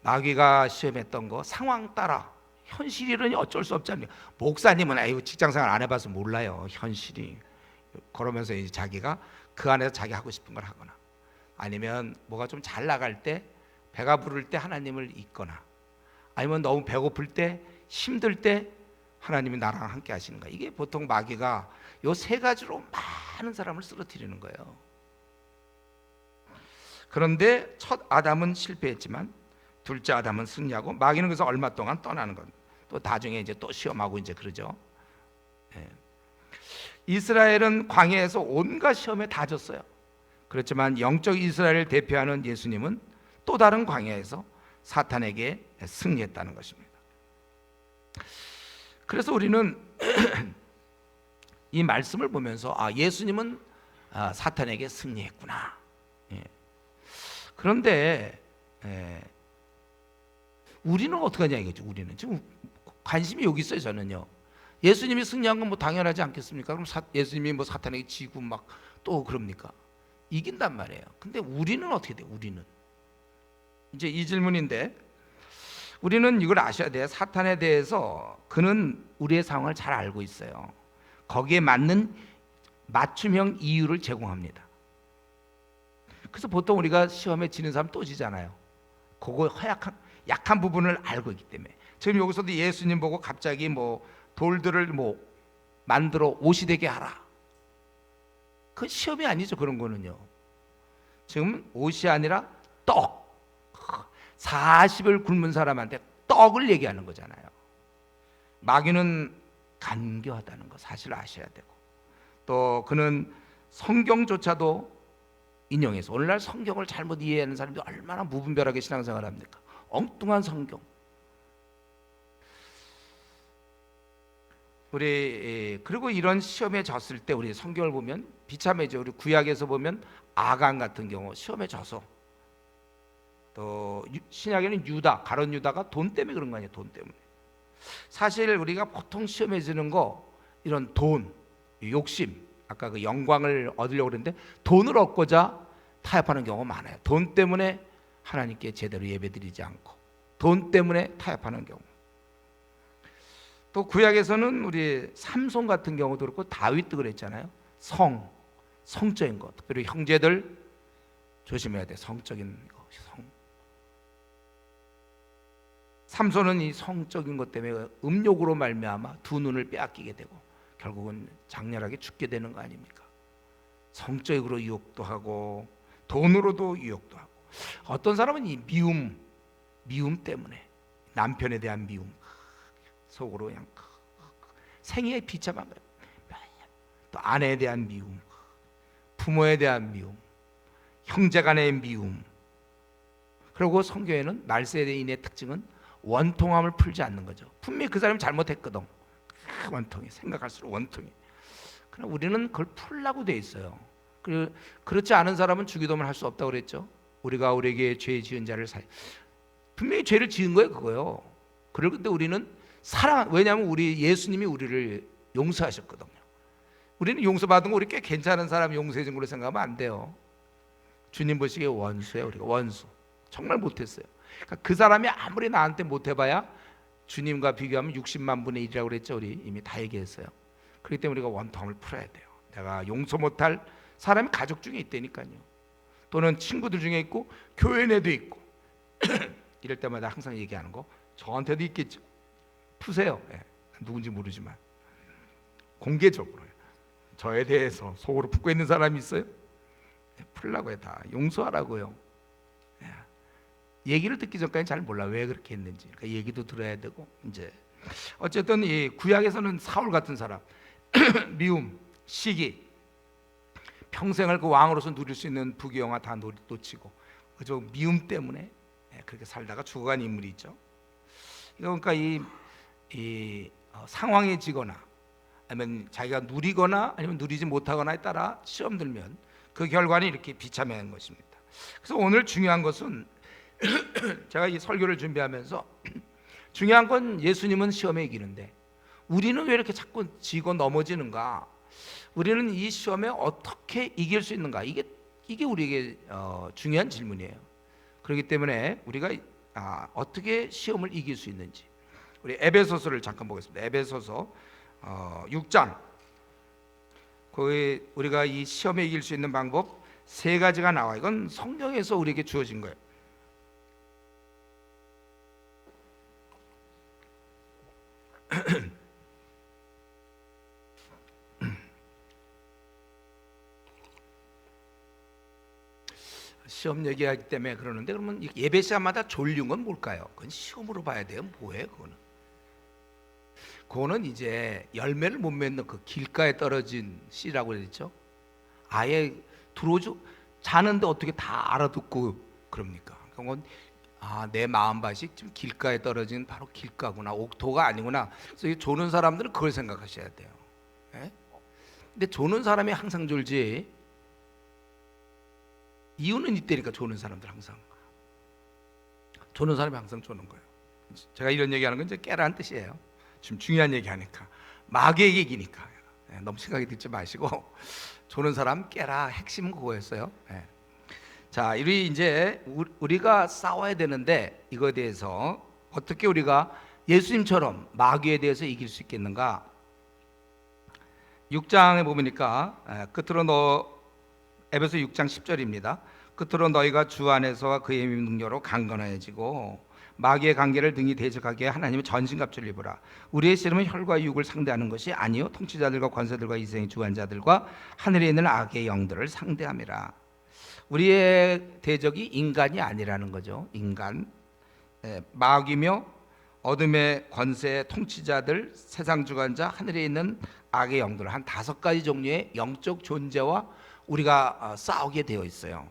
마귀가 시험했던 거 상황 따라, 현실이라니 어쩔 수 없지 않습니까? 목사님은 아유 직장생활 안 해봐서 몰라요. 현실이. 그러면서 이제 자기가 그 안에서 자기 하고 싶은 걸 하거나, 아니면 뭐가 좀 잘 나갈 때, 배가 부를 때 하나님을 잊거나, 아니면 너무 배고플 때, 힘들 때 하나님이 나랑 함께 하시는 거야. 이게 보통 마귀가 요 세 가지로 많은 사람을 쓰러뜨리는 거예요. 그런데 첫 아담은 실패했지만 둘째 아담은 승리하고, 마귀는 그래서 얼마 동안 떠나는 것. 또 나중에 이제 또 시험하고 이제 그러죠. 예. 이스라엘은 광야에서 온갖 시험에 다 졌어요. 그렇지만 영적 이스라엘을 대표하는 예수님은 또 다른 광야에서 사탄에게 승리했다는 것입니다. 그래서 우리는 이 말씀을 보면서 예수님은 사탄에게 승리했구나. 예. 그런데 우리는 어떻게 하냐 이거죠. 우리는 지금 관심이 여기 있어요. 저는요, 예수님이 승리한 건 뭐 당연하지 않겠습니까? 그럼 예수님이 뭐 사탄에게 지고 막 또 그럽니까? 이긴단 말이에요. 근데 우리는 어떻게 돼요? 우리는 이제 이 질문인데, 우리는 이걸 아셔야 돼요. 사탄에 대해서 그는 우리의 상황을 잘 알고 있어요. 거기에 맞는 맞춤형 이유를 제공합니다. 그래서 보통 우리가 시험에 지는 사람 또 지잖아요. 그거 허약한 약한 부분을 알고 있기 때문에. 지금 여기서도 예수님 보고 갑자기 뭐 돌들을 뭐 만들어 옷이 되게 하라. 그 시험이 아니죠. 그런 거는요. 지금 옷이 아니라 떡. 40을 굶은 사람한테 떡을 얘기하는 거잖아요. 마귀는 간교하다는 거 사실 아셔야 되고, 또 그는 성경조차도 인용해서, 오늘날 성경을 잘못 이해하는 사람들이 얼마나 무분별하게 신앙생활을 합니까? 엉뚱한 성경. 우리 그리고 이런 시험에 졌을 때 우리 성경을 보면 비참해져. 우리 구약에서 보면 아간 같은 경우 시험에 져서, 또 신약에는 유다, 가룟 유다가 돈 때문에 그런 거 아니에요. 돈 때문에. 사실 우리가 보통 시험에 지는 거 이런 돈, 욕심, 아까 그 영광을 얻으려고 그랬는데 돈을 얻고자 타협하는 경우가 많아요. 돈 때문에 하나님께 제대로 예배드리지 않고, 돈 때문에 타협하는 경우. 또 구약에서는 우리 삼손 같은 경우도 그렇고 다윗도 그랬잖아요. 성적인 것, 특별히 형제들 조심해야 돼. 성적인 거, 삼손은 이 성적인 것 때문에 음욕으로 말미암아 두 눈을 빼앗기게 되고 결국은 장렬하게 죽게 되는 거 아닙니까? 성적으로 유혹도 하고 돈으로도 유혹도 하고, 어떤 사람은 이 미움 때문에, 남편에 대한 미움, 속으로 그냥 생애에 비참한 거예요. 또 아내에 대한 미움, 부모에 대한 미움, 형제간의 미움. 그리고 성경에는 말세인의 특징은 원통함을 풀지 않는 거죠. 분명히 그 사람이 잘못했거든. 원통해. 생각할수록 원통해. 그러나 우리는 그걸 풀라고 돼 있어요. 그렇지 않은 사람은 주기도문 할 수 없다고 그랬죠. 우리가 우리에게 죄 지은 자를 분명히 죄를 지은 거예요, 그거요. 그런데 우리는 왜냐하면 우리 예수님이 우리를 용서하셨거든요. 우리는 용서받은 거 우리 꽤 괜찮은 사람 용서해 준 걸로 생각하면 안 돼요. 주님 보시기에 원수예요. 우리가 원수. 정말 못했어요. 그러니까 그 사람이 아무리 나한테 못해봐야 주님과 비교하면 60만 분의 1이라고 그랬죠. 우리 이미 다 얘기했어요. 그렇기 때문에 우리가 원통을 풀어야 돼요. 내가 용서 못할 사람이 가족 중에 있다니까요. 또는 친구들 중에 있고 교회 내도 있고 이럴 때마다 항상 얘기하는 거, 저한테도 있겠죠. 푸세요. 네. 누군지 모르지만 공개적으로 저에 대해서 속으로 품고 있는 사람이 있어요? 네, 풀라고 해. 다 용서하라고요. 네. 얘기를 듣기 전까지 잘 몰라 왜 그렇게 했는지. 그러니까 얘기도 들어야 되고. 이제 어쨌든 이 구약에서는 사울 같은 사람 미움, 시기, 평생을 그 왕으로서 누릴 수 있는 부귀영화 다 놓치고 그저 미움 때문에 그렇게 살다가 죽어간 인물이 있죠. 그러니까 상황에 지거나 아니면 자기가 누리거나 아니면 누리지 못하거나에 따라 시험 들면 그 결과는 이렇게 비참한 것입니다. 그래서 오늘 중요한 것은 제가 이 설교를 준비하면서 중요한 건 예수님은 시험에 이기는데 우리는 왜 이렇게 자꾸 지고 넘어지는가? 우리는 이 시험에 어떻게 이길 수 있는가? 이게 우리에게 중요한 질문이에요. 그렇기 때문에 우리가 어떻게 시험을 이길 수 있는지, 우리 에베소서를 잠깐 보겠습니다. 에베소서 6장. 거기 우리가 이 시험에 이길 수 있는 방법 세 가지가 나와. 이건 성경에서 우리에게 주어진 거예요. 시험 얘기하기 때문에 그러는데, 그러면 예배 시간마다 졸린 건 뭘까요? 그건 시험으로 봐야 돼요. 뭐예요, 그거는 이제 열매를 못 맺는 그 길가에 떨어진 씨라고 그랬죠. 아예 들어오죠. 자는데 어떻게 다 알아듣고 그럽니까? 그건 내 마음밭이 지금 길가에 떨어진 바로 길가구나, 옥토가 아니구나. 그래서 조는 사람들은 그걸 생각하셔야 돼요. 예? 근데 조는 사람이 항상 졸지, 이유는 이때니까. 조는 사람들 항상 조는 사람이 항상 조는 거예요. 제가 이런 얘기하는 건 이제 깨라는 뜻이에요. 지금 중요한 얘기하니까, 마귀의 얘기니까 너무 심하게 듣지 마시고 조는 사람 깨라, 핵심은 그거였어요. 자, 우리 이제 우리가 싸워야 되는데 이거에 대해서 어떻게 우리가 예수님처럼 마귀에 대해서 이길 수 있겠는가? 6장에 보니까 끝으로 에베소 6장 10절입니다. 끝으로 너희가 주 안에서와 그의 능력으로 강건해지고 마귀의 관계를 등이 대적하게 하나님의 전신갑주를 입으라. 우리의 씨름은 혈과 육을 상대하는 것이 아니요 통치자들과 권세들과 이생의 주관자들과 하늘에 있는 악의 영들을 상대함이라. 우리의 대적이 인간이 아니라는 거죠. 인간, 마귀며 어둠의 권세 통치자들, 세상 주관자, 하늘에 있는 악의 영들, 한 5가지 종류의 영적 존재와 우리가 싸우게 되어 있어요.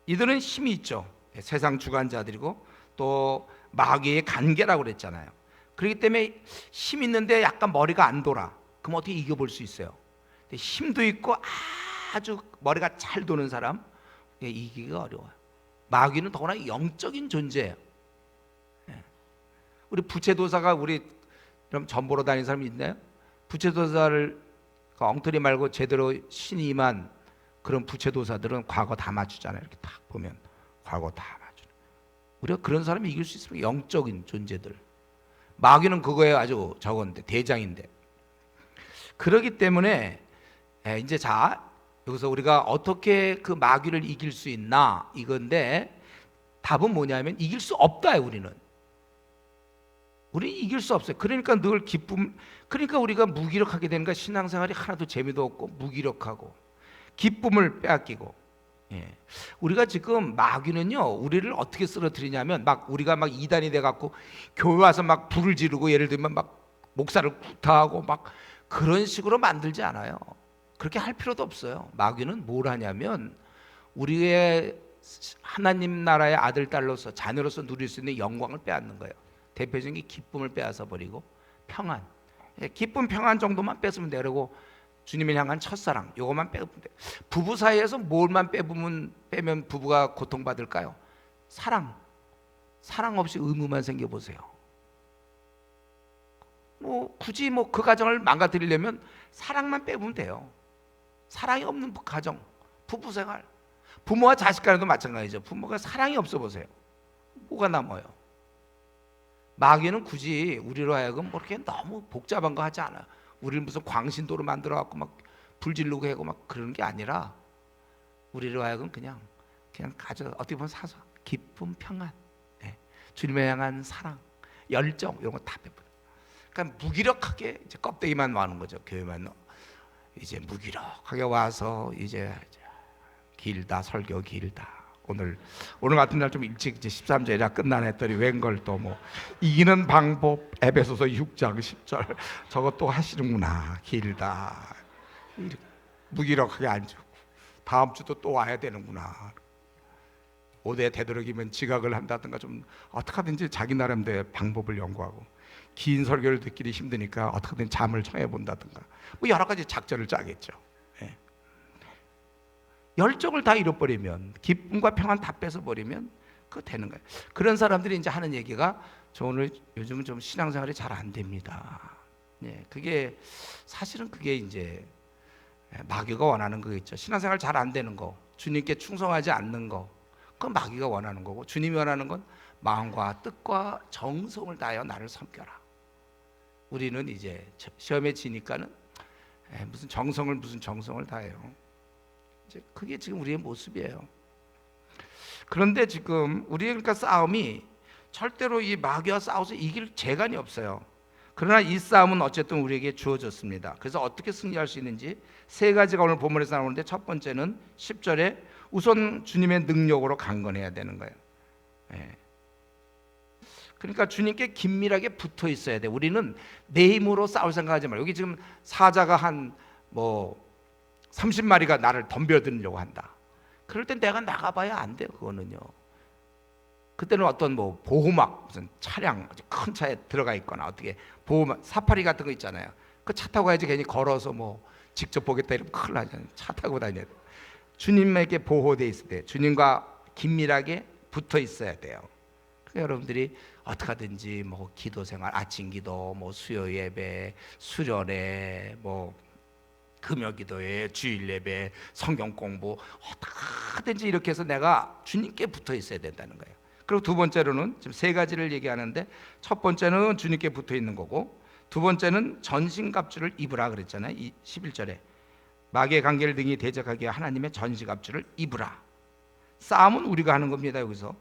이들은 힘이 있죠. 세상 주관자들이고 또 마귀의 관계라고 그랬잖아요. 그렇기 때문에 힘 있는데 약간 머리가 안 돌아. 그럼 어떻게 이겨볼 수 있어요? 근데 힘도 있고 아주 머리가 잘 도는 사람 이기기가 어려워요. 마귀는 더구나 영적인 존재예요. 우리 부채도사가 우리 그럼 전보러 다니는 사람이 있나요? 부채도사를 엉터리 말고 제대로 신이 임한 그런 부채도사들은 과거 다 맞추잖아요. 이렇게 딱 보면 과거 다 맞추는. 우리가 그런 사람이 이길 수 있으면 영적인 존재들. 마귀는 그거에 아주 적은데 대장인데. 그렇기 때문에 이제 자 여기서 우리가 어떻게 그 마귀를 이길 수 있나 이건데 답은 뭐냐면 이길 수 없다요. 우리 이길 수 없어요. 그러니까 늘 기쁨. 그러니까 우리가 무기력하게 되는 거야. 신앙생활이 하나도 재미도 없고 무기력하고 기쁨을 빼앗기고. 우리가 지금 마귀는요 우리를 어떻게 쓰러뜨리냐면 막 우리가 막 이단이 돼 갖고 교회 와서 막 불을 지르고 예를 들면 막 목사를 구타하고 막 그런 식으로 만들지 않아요. 그렇게 할 필요도 없어요. 마귀는 뭘 하냐면 우리의 하나님 나라의 아들 딸로서 자녀로서 누릴 수 있는 영광을 빼앗는 거예요. 대표적인 게 기쁨을 빼앗아 버리고 평안, 기쁨 평안 정도만 뺏으면 돼요. 그리고 주님을 향한 첫사랑 요것만 빼면 돼요. 부부 사이에서 뭘만 빼면 부부가 고통받을까요? 사랑 없이 의무만 생겨보세요. 굳이 그 가정을 망가뜨리려면 사랑만 빼면 돼요. 사랑이 없는 가정, 부부생활, 부모와 자식 간에도 마찬가지죠. 부모가 사랑이 없어 보세요. 뭐가 남아요? 마귀는 굳이 우리로 하여금 그렇게 너무 복잡한 거 하지 않아요. 우리를 무슨 광신도로 만들어 갖고 막 불지르고 하고 막 그런 게 아니라 우리로 하여금 그냥 가져 어떻게 보면 사서 기쁨 평안, 주님을 향한 사랑, 열정 이런 거 다 빼버려. 그러니까 무기력하게 이제 껍데기만 와는 거죠. 교회만 이제 무기력하게 와서 이제 길다 설교 길다. 오늘 같은 날 좀 일찍 이제 13절이라 끝나네 했더니 웬걸 또 뭐 이기는 방법 에베소서 6장 10절 저것도 하시는구나. 길다. 무기력하게 앉고 다음 주도 또 와야 되는구나. 오대 되도록이면 지각을 한다든가 좀 어떻게 하든지 자기 나름대로 방법을 연구하고 긴 설교를 듣기리 힘드니까 어떻게든 잠을 청해 본다든가 뭐 여러 가지 작전을 짜겠죠. 열정을 다 잃어버리면 기쁨과 평안 다 뺏어버리면 그거 되는 거예요. 그런 사람들이 이제 하는 얘기가 저 오늘 요즘은 좀 신앙생활이 잘 안 됩니다. 그게 사실은 그게 이제 마귀가 원하는 거겠죠. 신앙생활 잘 안 되는 거, 주님께 충성하지 않는 거, 그건 마귀가 원하는 거고 주님이 원하는 건 마음과 뜻과 정성을 다하여 나를 섬겨라. 우리는 이제 시험에 지니까는 무슨 정성을 다해요. 이제 그게 지금 우리의 모습이에요. 그런데 지금 우리의 그러니까 싸움이 절대로 이 마귀와 싸워서 이길 재간이 없어요. 그러나 이 싸움은 어쨌든 우리에게 주어졌습니다. 그래서 어떻게 승리할 수 있는지 3가지가 오늘 본문에서 나오는데 첫 번째는 10절에 우선 주님의 능력으로 강건해야 되는 거예요. 그러니까 주님께 긴밀하게 붙어 있어야 돼. 우리는 내 힘으로 싸울 생각하지 말고 여기 지금 사자가 한 30마리가 나를 덤벼들려고 한다. 그럴 땐 내가 나가봐야 안 돼요. 그거는요. 그때는 어떤 보호막 무슨 차량 큰 차에 들어가 있거나 어떻게 보호막 사파리 같은 거 있잖아요. 그 차 타고 가야지 괜히 걸어서 직접 보겠다 이러면 큰일 나잖아요. 차 타고 다녀야 돼요. 주님에게 보호돼 있을 때 주님과 긴밀하게 붙어 있어야 돼요. 그러니까 여러분들이 어떻게 하든지 기도 생활, 아침 기도, 수요 예배, 수련회, 금요기도회, 주일예배, 성경 공부 어떻게든지 이렇게 해서 내가 주님께 붙어 있어야 된다는 거예요. 그리고 두 번째로는 지금 세 가지를 얘기하는데, 첫 번째는 주님께 붙어 있는 거고, 두 번째는 전신갑주를 입으라 그랬잖아요. 11절에 마귀의 관계를 등이 대적하게 하나님의 전신갑주를 입으라. 싸움은 우리가 하는 겁니다, 여기서.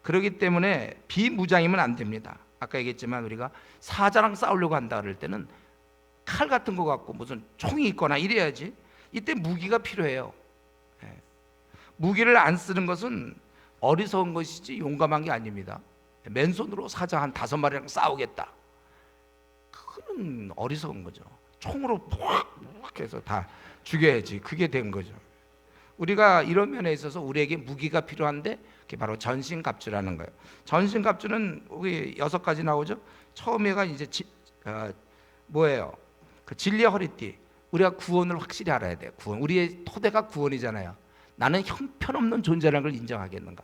그렇기 때문에 비무장이면 안 됩니다. 아까 얘기했지만 우리가 사자랑 싸우려고 한다 그럴 때는 칼 같은 거 갖고 무슨 총이 있거나 이래야지. 이때 무기가 필요해요. 무기를 안 쓰는 것은 어리석은 것이지 용감한 게 아닙니다. 맨손으로 사자 한 5마리랑 싸우겠다, 그건 어리석은 거죠. 총으로 푹 해서 다 죽여야지. 그게 된 거죠. 우리가 이런 면에 있어서 우리에게 무기가 필요한데, 그게 바로 전신갑주라는 거예요. 전신갑주는 우리 6가지 나오죠. 처음에가 이제 뭐예요? 그 진리의 허리띠. 우리가 구원을 확실히 알아야 돼요. 구원. 우리의 토대가 구원이잖아요. 나는 형편없는 존재라는 걸 인정하겠는가?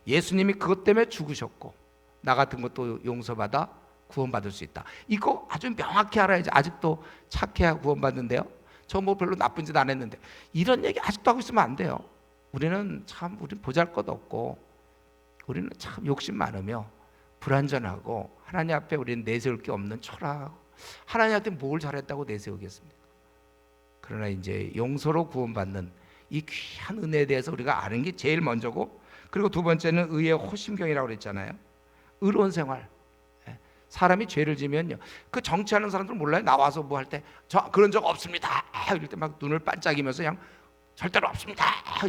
예수님이 그것 때문에 죽으셨고 나 같은 것도 용서받아 구원받을 수 있다. 이거 아주 명확히 알아야지. 아직도 착해야 구원받는데요. 저 뭐 별로 나쁜 짓 안 했는데, 이런 얘기 아직도 하고 있으면 안 돼요. 우리는 보잘것없고 우리는 참 욕심 많으며 불완전하고 하나님 앞에 우리는 내세울 게 없는 초라하고, 하나님한테 뭘 잘했다고 내세우겠습니까? 그러나 이제 용서로 구원받는 이 귀한 은혜에 대해서 우리가 아는 게 제일 먼저고, 그리고 두 번째는 의의 호심경이라고 그랬잖아요. 의로운 생활. 사람이 죄를 지면요, 그 정치하는 사람들 몰라요? 나와서 뭐 할 때 저 그런 적 없습니다 이럴 때 막 눈을 반짝이면서 그냥 절대로 없습니다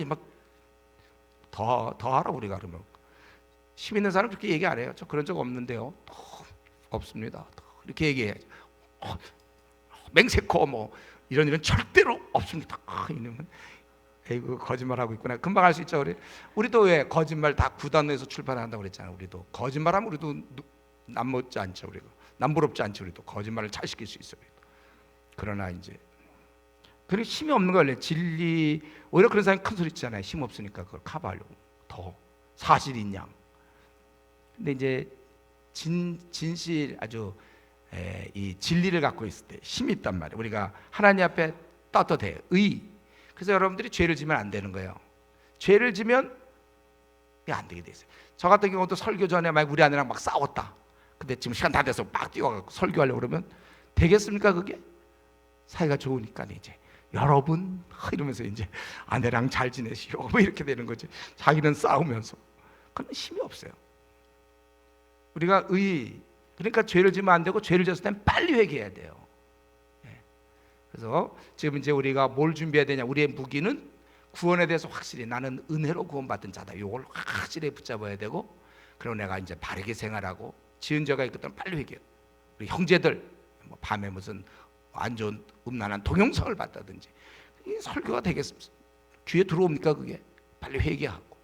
막 더 하라. 우리가 그러면 힘 있는 사람 그렇게 얘기 안 해요. 저 그런 적 없는데요. 없습니다. 이렇게 얘기해야지. 맹세코 뭐 이런 절대로 없습니다. 이러면 에이구 거짓말하고 있구나. 금방 알 수 있죠. 우리도 왜 거짓말 다 구단에서 출발한다고 그랬잖아요. 우리도 거짓말하면 우리도 남못지 않죠. 우리가 남부럽지 않죠. 우리도 거짓말을 잘 시킬 수 있어요. 우리도. 그러나 이제 그리고 힘이 없는 거 원래 진리, 오히려 그런 사람이 큰 소리 치잖아요. 힘 없으니까 그걸 커버하려고 더 사실인 양. 근데 이제 진실 아주 이 진리를 갖고 있을 때 힘이 있단 말이에요. 우리가 하나님 앞에 떳떳해요. 의. 그래서 여러분들이 죄를 지면 안 되는 거예요. 죄를 지면 안 되게 돼 있어요. 저 같은 경우도 설교 전에 막 우리 아내랑 막 싸웠다. 근데 지금 시간 다 돼서 막 뛰어가고 설교하려고 그러면 되겠습니까? 그게 사이가 좋으니까 이제 여러분 이러면서 이제 아내랑 잘 지내시오 뭐 이렇게 되는 거지. 자기는 싸우면서. 그건 힘이 없어요. 우리가 그러니까 죄를 지면 안 되고, 죄를 졌을 땐 빨리 회개해야 돼요. 그래서 지금 이제 우리가 뭘 준비해야 되냐? 우리의 무기는 구원에 대해서 확실히 나는 은혜로 구원받은 자다. 이걸 확실히 붙잡아야 되고, 그리고 내가 이제 바르게 생활하고 지은 죄가 있거든 빨리 회개. 우리 형제들 뭐 밤에 무슨 안 좋은 음란한 동영상을 봤다든지, 이 설교가 되겠습니까? 귀에 들어옵니까? 그게 빨리 회개하고.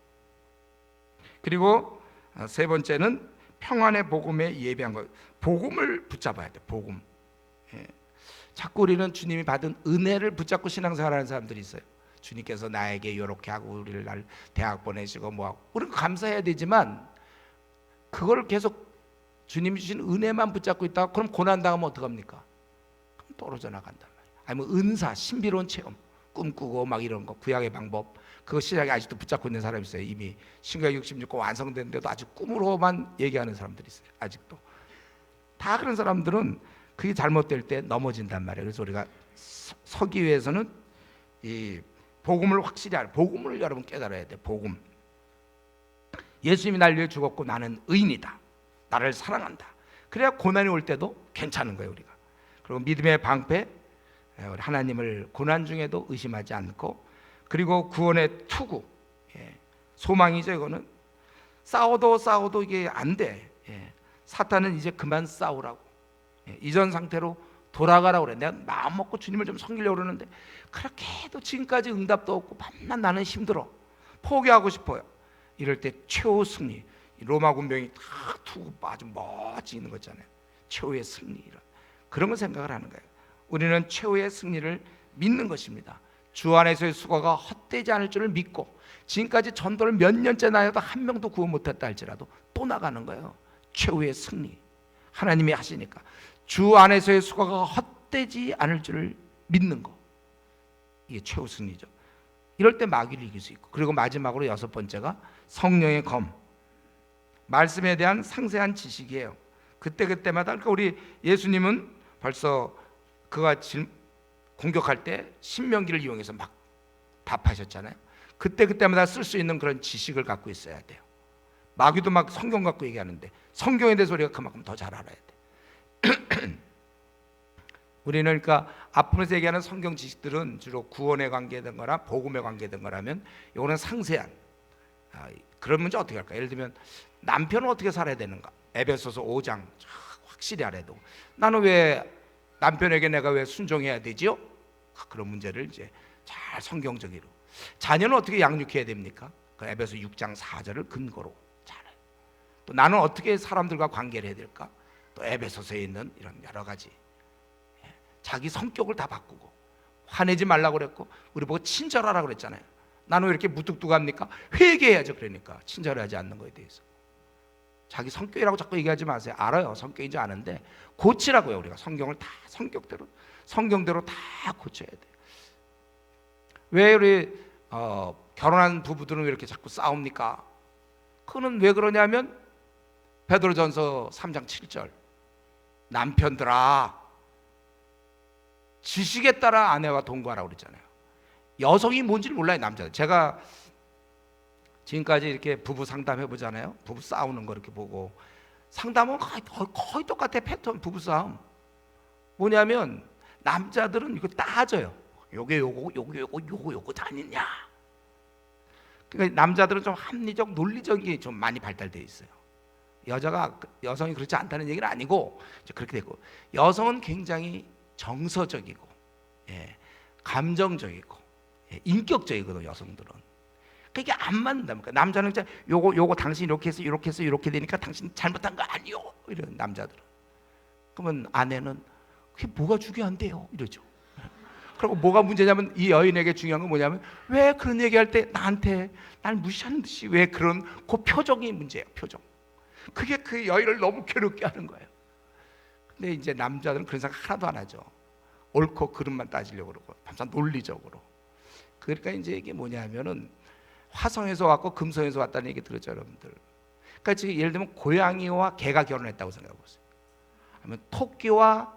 그리고 세 번째는 평안의 복음에 예배한 것. 복음을 붙잡아야 돼. 복음. 자꾸 우리는 주님이 받은 은혜를 붙잡고 신앙생활하는 사람들이 있어요. 주님께서 나에게 이렇게 하고 우리를 날 대학 보내시고 뭐하고, 우리는 감사해야 되지만 그걸 계속 주님이 주신 은혜만 붙잡고 있다가 그럼 고난당하면 어떡합니까? 그럼 떨어져 나간단 말이에요. 아니면 은사, 신비로운 체험, 꿈꾸고 막 이런 거, 구약의 방법, 그거 시작에 아직도 붙잡고 있는 사람이 있어요. 이미 신구약 66권 완성됐는데도 아직 꿈으로만 얘기하는 사람들이 있어요. 아직도. 다 그런 사람들은 그게 잘못될 때 넘어진단 말이에요. 그래서 우리가 서기 위해서는 이 복음을 확실히 복음을 여러분 깨달아야 돼. 복음. 예수님이 날 위해 죽었고 나는 의인이다. 나를 사랑한다. 그래야 고난이 올 때도 괜찮은 거예요, 우리가. 그리고 믿음의 방패, 하나님을 고난 중에도 의심하지 않고, 그리고 구원의 투구, 소망이죠. 이거는 싸워도 이게 안 돼. 사탄은 이제 그만 싸우라고, 이전 상태로 돌아가라고 그래. 내가 마음 먹고 주님을 좀 섬기려고 그러는데 그렇게 해도 지금까지 응답도 없고 밤낮 나는 힘들어, 포기하고 싶어요. 이럴 때 최후 승리, 로마 군병이 탁 투구 아주 멋지 있는 거 있잖아요. 최후의 승리, 이런 그런 걸 생각을 하는 거예요. 우리는 최후의 승리를 믿는 것입니다. 주 안에서의 수고가 헛되지 않을 줄을 믿고, 지금까지 전도를 몇 년째 나여도 한 명도 구원 못했다 할지라도 또 나가는 거예요. 최후의 승리 하나님이 하시니까 주 안에서의 수고가 헛되지 않을 줄을 믿는 거. 이게 최우선이죠. 이럴 때 마귀를 이길 수 있고, 그리고 마지막으로 여섯 번째가 성령의 검, 말씀에 대한 상세한 지식이에요. 그때마다, 그러니까 우리 예수님은 벌써 그가 공격할 때 신명기를 이용해서 막 답하셨잖아요. 그때마다 쓸 수 있는 그런 지식을 갖고 있어야 돼요. 마귀도 막 성경 갖고 얘기하는데 성경에 대해서 우리가 그만큼 더 잘 알아야 돼. 우리는 그러니까 앞부분에서 얘기하는 성경 지식들은 주로 구원에 관계된 거나 복음에 관계된 거라면, 이거는 상세한, 그런 문제 어떻게 할까? 예를 들면 남편은 어떻게 살아야 되는가? 에베소서 5장 확실히 알아야 되고, 나는 왜 남편에게 내가 왜 순종해야 되지요? 그런 문제를 이제 잘 성경적으로. 자녀는 어떻게 양육해야 됩니까? 그 에베소 6장 4절을 근거로 잘해요. 또 나는 어떻게 사람들과 관계를 해야 될까? 또 에베소서에 있는 이런 여러 가지, 자기 성격을 다 바꾸고, 화내지 말라고 그랬고, 우리 보고 친절하라고 그랬잖아요. 나는 왜 이렇게 무뚝뚝합니까? 회개해야죠. 그러니까 친절하지 않는 거에 대해서. 자기 성격이라고 자꾸 얘기하지 마세요. 알아요, 성격인지 아는데 고치라고요. 우리가 성경을 다 성경대로 다 고쳐야 돼요. 왜 우리 결혼한 부부들은 왜 이렇게 자꾸 싸웁니까? 그거는 왜 그러냐면 베드로전서 3장 7절, 남편들아 지식에 따라 아내와 동거하라고 그랬잖아요. 여성이 뭔지를 몰라요, 남자들. 제가 지금까지 이렇게 부부 상담해 보잖아요. 부부 싸우는 거 이렇게 보고, 상담은 거의 똑같아. 패턴 부부 싸움 뭐냐면, 남자들은 이거 따져요. 요거 다 아니냐. 그러니까 남자들은 좀 합리적 논리적이 좀 많이 발달되어 있어요. 여성이 그렇지 않다는 얘기는 아니고 그렇게 되고, 여성은 굉장히 정서적이고, 감정적이고, 인격적이거든요. 여성들은. 그게 안 맞는다니까. 남자는 진짜 요거 당신 이렇게 해서 이렇게 되니까 당신 잘못한 거 아니요, 이런 남자들은. 그러면 아내는 그게 뭐가 중요한데요, 이러죠. 그리고 뭐가 문제냐면, 이 여인에게 중요한 건 뭐냐면, 왜 그런 얘기할 때 나한테 날 무시하는 듯이 왜 그런 그 표정이 문제예요. 표정. 그게 그 여인을 너무 괴롭게 하는 거예요. 근데 이제 남자들은 그런 생각 하나도 안 하죠. 옳고 그름만 따지려고 그러고, 항상 논리적으로. 그러니까 이제 이게 뭐냐면은, 화성에서 왔고 금성에서 왔다는 얘기 들었죠, 여러분들. 그러니까 지금 예를 들면 고양이와 개가 결혼했다고 생각해 보세요. 아니면 토끼와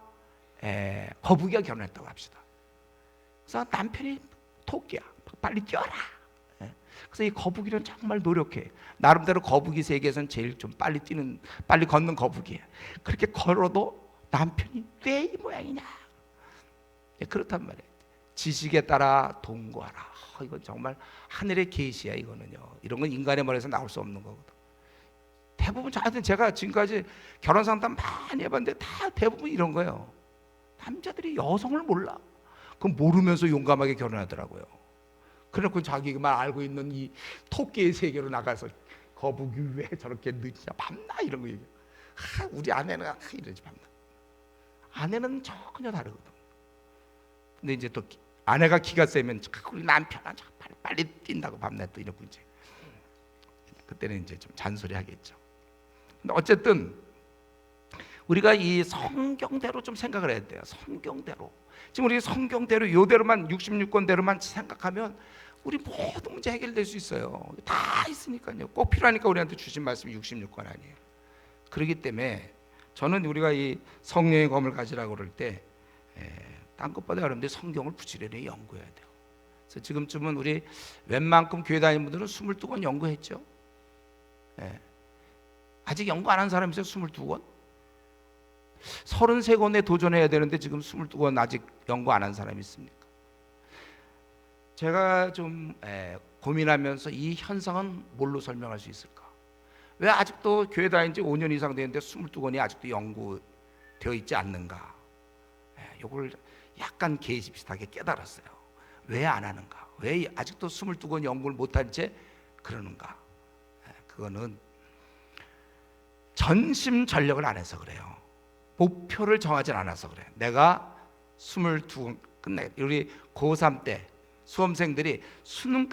거북이가 결혼했다고 합시다. 그래서 남편이 토끼야, 빨리 뛰어라. 그래서 이 거북이는 정말 노력해. 나름대로 거북이 세계에서는 제일 좀 빨리 걷는 거북이야. 그렇게 걸어도 남편이 왜 이 모양이냐. 그렇단 말이에요. 지식에 따라 동거하라. 이건 정말 하늘의 계시야. 이거는요, 이런 건 인간의 머리에서 나올 수 없는 거거든. 대부분 저한테, 제가 지금까지 결혼 상담 많이 해봤는데 다 대부분 이런 거예요. 남자들이 여성을 몰라. 그럼 모르면서 용감하게 결혼하더라고요. 그래놓고 자기만 알고 있는 이 토끼의 세계로 나가서 거북이 왜 저렇게 늦냐, 밤나 이런 거 얘기해. 우리 아내는 이러지, 밤나. 아내는 전혀 다르거든. 근데 이제 또 아내가 기가 세면 우리 남편은 빨리 뛴다고 밤낮 또 이러고, 이제 그때는 이제 좀 잔소리 하겠죠. 근데 어쨌든 우리가 이 성경대로 좀 생각을 해야 돼요. 성경대로. 지금 우리 성경대로, 요대로만 66권대로만 생각하면 우리 모든 문제 해결될 수 있어요. 다 있으니까요. 꼭 필요하니까 우리한테 주신 말씀이 66권 아니에요. 그렇기 때문에 저는 우리가 이 성령의 검을 가지라고 그럴 때, 딴 것보다 여러분들이 성경을 부지런히 연구해야 돼요. 그래서 지금쯤은 우리 웬만큼 교회 다니는 분들은 22권 연구했죠. 아직 연구 안 한 사람 있어요? 22권? 33권에 도전해야 되는데 지금 22권 아직 연구 안 한 사람이 있습니까? 제가 좀 고민하면서 이 현상은 뭘로 설명할 수 있을까? 왜 아직도 교회 다닌 지 5년 이상 되는데 22권이 아직도 연구되어 있지 않는가? 이걸 약간 게시 비슷하게 깨달았어요. 왜 안 하는가? 왜 아직도 22권 연구를 못한 채 그러는가? 그거는 전심전력을 안 해서 그래요. 목표를 정하지 않아서 그래요. 내가 22권 끝내. 우리 고3 때 수험생들이 수능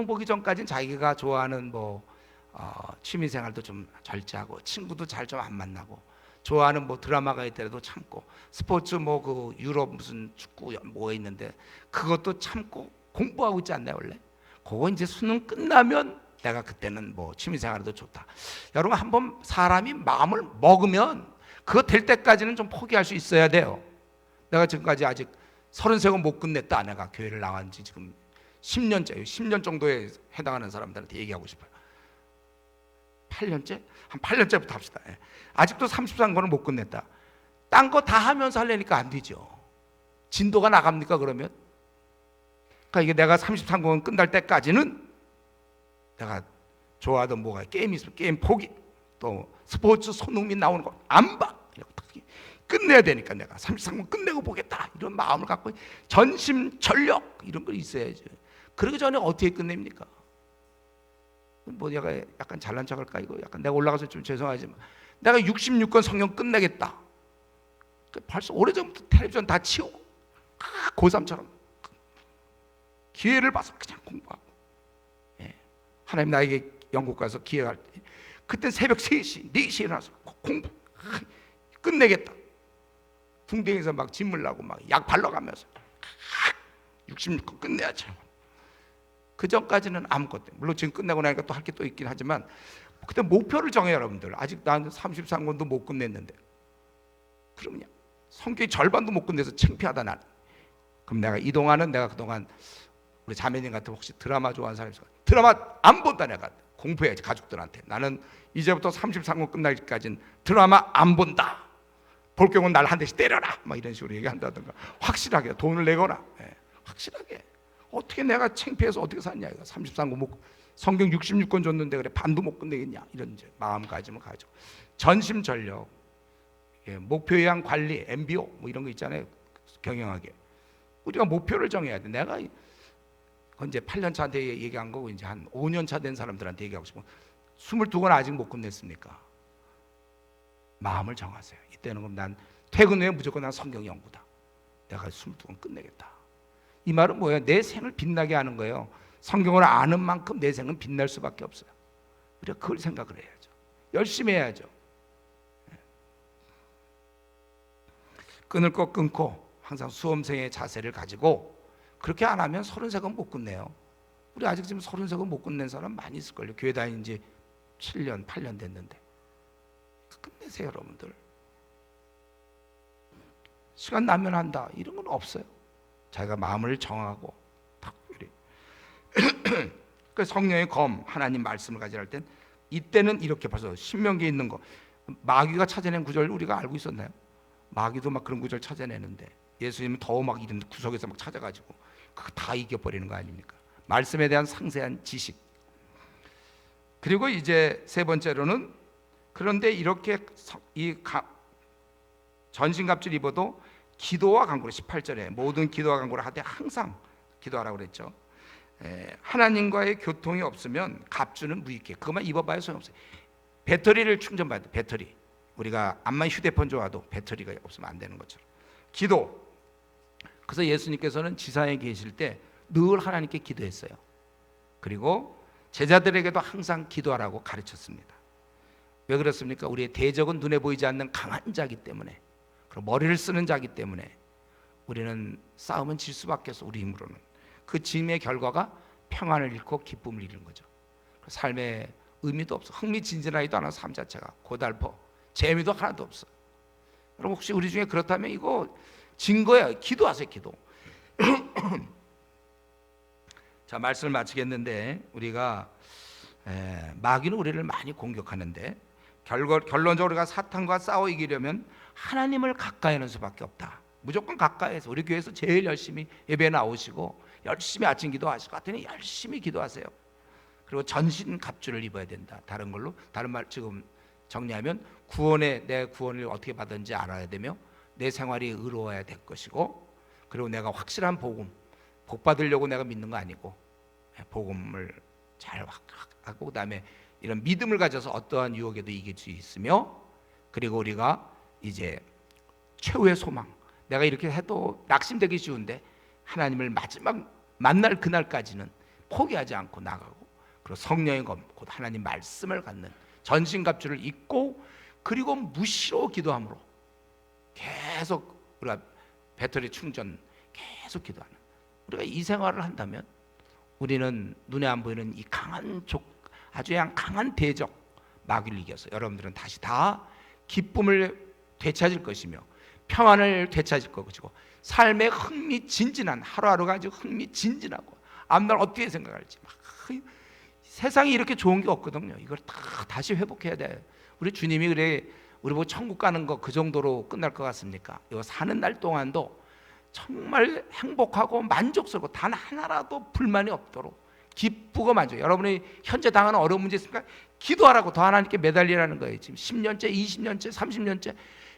보기 전까지는 자기가 좋아하는 취미생활도 좀 절제하고 친구도 잘 좀 안 만나고 좋아하는 뭐 드라마가 있더라도 참고, 스포츠 뭐 그 유럽 무슨 축구 뭐 있는데 그것도 참고 공부하고 있지 않나요 원래? 그거 이제 수능 끝나면 내가 그때는 뭐 취미생활도 좋다. 여러분 한번 사람이 마음을 먹으면 그거 될 때까지는 좀 포기할 수 있어야 돼요. 내가 지금까지 아직 33번 못 끝냈다. 내가 교회를 나간 지 지금 10년째, 10년 정도에 해당하는 사람들한테 얘기하고 싶어요. 8년째? 한 8년째부터 합시다. 아직도 33권을 못 끝냈다. 딴 거 다 하면서 하려니까 안 되죠. 진도가 나갑니까 그러면? 그러니까 이게 내가 33권 끝날 때까지는 내가 좋아하던 뭐가 게임 있으면 게임 포기, 또 스포츠 손흥민 나오는 거 안 봐. 끝내야 되니까 내가 33권 끝내고 보겠다 이런 마음을 갖고 전심전력 이런 거 있어야죠. 그러기 전에 어떻게 끝냅니까? 뭐 내가 약간 잘난 척할까 이거 약간 내가 올라가서 좀 죄송하지만 내가 66권 성경 끝내겠다. 벌써 오래전부터 텔레비전 다 치우고 고3처럼 기회를 봐서 그냥 공부하고, 하나님 나에게 영국 가서 기회할 때 그때 새벽 3시 4시에 일어나서 공부 끝내겠다. 궁뎅이에서 막 진물 나고 막 약 발라가면서 66권 끝내야죠. 그 전까지는 아무것도, 물론 지금 끝나고 나니까 또 할 게 또 있긴 하지만 그때 목표를 정해요. 여러분들 아직 나는 33권도 못 끝냈는데 그러면 성경의 절반도 못 끝내서 창피하다 나는. 그럼 내가 이동하는, 내가 그동안 우리 자매님 같은 혹시 드라마 좋아하는 사람이 있어, 드라마 안 본다. 내가 공부해야지 가족들한테. 나는 이제부터 33권 끝날까지는 드라마 안 본다. 볼 경우는 날 한 대씩 때려라 막 이런 식으로 얘기한다든가, 확실하게 돈을 내거나, 확실하게. 어떻게 내가 창피해서 어떻게 샀냐 이거. 33권 못, 성경 66권 줬는데 그래 반도 못 끝내겠냐 이런 이제 마음가짐을 가지고 전심전력, 목표에 의한 관리, MBO 뭐 이런 거 있잖아요. 경영하게 우리가 목표를 정해야 돼. 내가 그건 이제 8년 차한테 얘기한 거고 이제 한 5년 차 된 사람들한테 얘기하고 싶어. 22권 아직 못 끝냈습니까? 마음을 정하세요. 이때는 그럼 난 퇴근 후에 무조건 난 성경 연구다. 내가 22권 끝내겠다. 이 말은 뭐예요? 내 생을 빛나게 하는 거예요. 성경을 아는 만큼 내 생은 빛날 수밖에 없어요. 우리가 그걸 생각을 해야죠. 열심히 해야죠. 끊을 것 끊고 항상 수험생의 자세를 가지고, 그렇게 안 하면 33권 못 끝내요. 우리 아직 지금 33권 못 끝낸 사람 많이 있을걸요. 교회 다닌 지 7년 8년 됐는데. 끝내세요 여러분들. 시간 나면 한다 이런 건 없어요. 자기가 마음을 정하고 딱 이래. 그 성령의 검, 하나님 말씀을 가지할 땐 이때는 이렇게 벌써 신명기에 있는 거, 마귀가 찾아낸 구절 우리가 알고 있었나요? 마귀도 막 그런 구절 찾아내는데 예수님은 더 막 이런 구석에서 막 찾아가지고 그거 다 이겨버리는 거 아닙니까? 말씀에 대한 상세한 지식. 그리고 이제 세 번째로는, 그런데 이렇게 전신갑주를 입어도 기도와 간구를, 18절에 모든 기도와 간구를 하되 항상 기도하라고 그랬죠. 하나님과의 교통이 없으면 갑주는 무익해. 그것만 입어봐야 소용없어요. 배터리를 충전받아야 돼. 배터리. 우리가 암만 휴대폰 좋아도 배터리가 없으면 안 되는 것처럼 기도. 그래서 예수님께서는 지상에 계실 때 늘 하나님께 기도했어요. 그리고 제자들에게도 항상 기도하라고 가르쳤습니다. 왜 그렇습니까? 우리의 대적은 눈에 보이지 않는 강한 자기 때문에, 그리고 머리를 쓰는 자기 때문에 우리는 싸움은 질 수밖에 없어. 우리 힘으로는. 그 짐의 결과가 평안을 잃고 기쁨을 잃는 거죠. 삶의 의미도 없어. 흥미진진하지도 않아. 삶 자체가 고달퍼. 재미도 하나도 없어. 여러분 혹시 우리 중에 그렇다면 이거 진 거야. 기도하세요. 기도. 자, 말씀을 마치겠는데, 우리가 마귀는 우리를 많이 공격하는데 결론적으로 우리가 사탄과 싸워 이기려면 하나님을 가까이 하는 수밖에 없다. 무조건 가까이에서, 우리 교회에서 제일 열심히 예배 나오시고 열심히 아침 기도하시고 하여튼 열심히 기도하세요. 그리고 전신 갑주를 입어야 된다. 다른 말 지금 정리하면 내 구원을 어떻게 받은지 알아야 되며 내 생활이 의로워야 될 것이고, 그리고 내가 확실한 복음, 복 받으려고 내가 믿는 거 아니고 복음을 잘 하고, 그다음에 이런 믿음을 가져서 어떠한 유혹에도 이길 수 있으며, 그리고 우리가 이제 최후의 소망, 내가 이렇게 해도 낙심되기 쉬운데 하나님을 마지막 만날 그날까지는 포기하지 않고 나가고, 그리고 성령의 검, 곧 하나님 말씀을 갖는 전신갑주를 입고 그리고 무시로 기도함으로 계속 우리가 배터리 충전 계속 기도하는, 우리가 이 생활을 한다면 우리는 눈에 안 보이는 이 아주 강한 대적 마귀를 이겨서 여러분들은 다시 다 기쁨을 되찾을 것이며 평안을 되찾을 것이고 삶의 흥미진진한, 하루하루가 아주 흥미진진하고 앞날 어떻게 생각할지 막, 세상에 이렇게 좋은 게 없거든요. 이걸 다 다시 회복해야 돼. 우리 주님이 그래 우리 보고 천국 가는 거 그 정도로 끝날 것 같습니까? 이거 사는 날 동안도 정말 행복하고 만족스럽고 단 하나라도 불만이 없도록 기쁘고 만족. 여러분이 현재 당하는 어려운 문제 있습니까? 기도하라고, 더 하나님께 매달리라는 거예요. 지금 10년째, 20년째, 30년째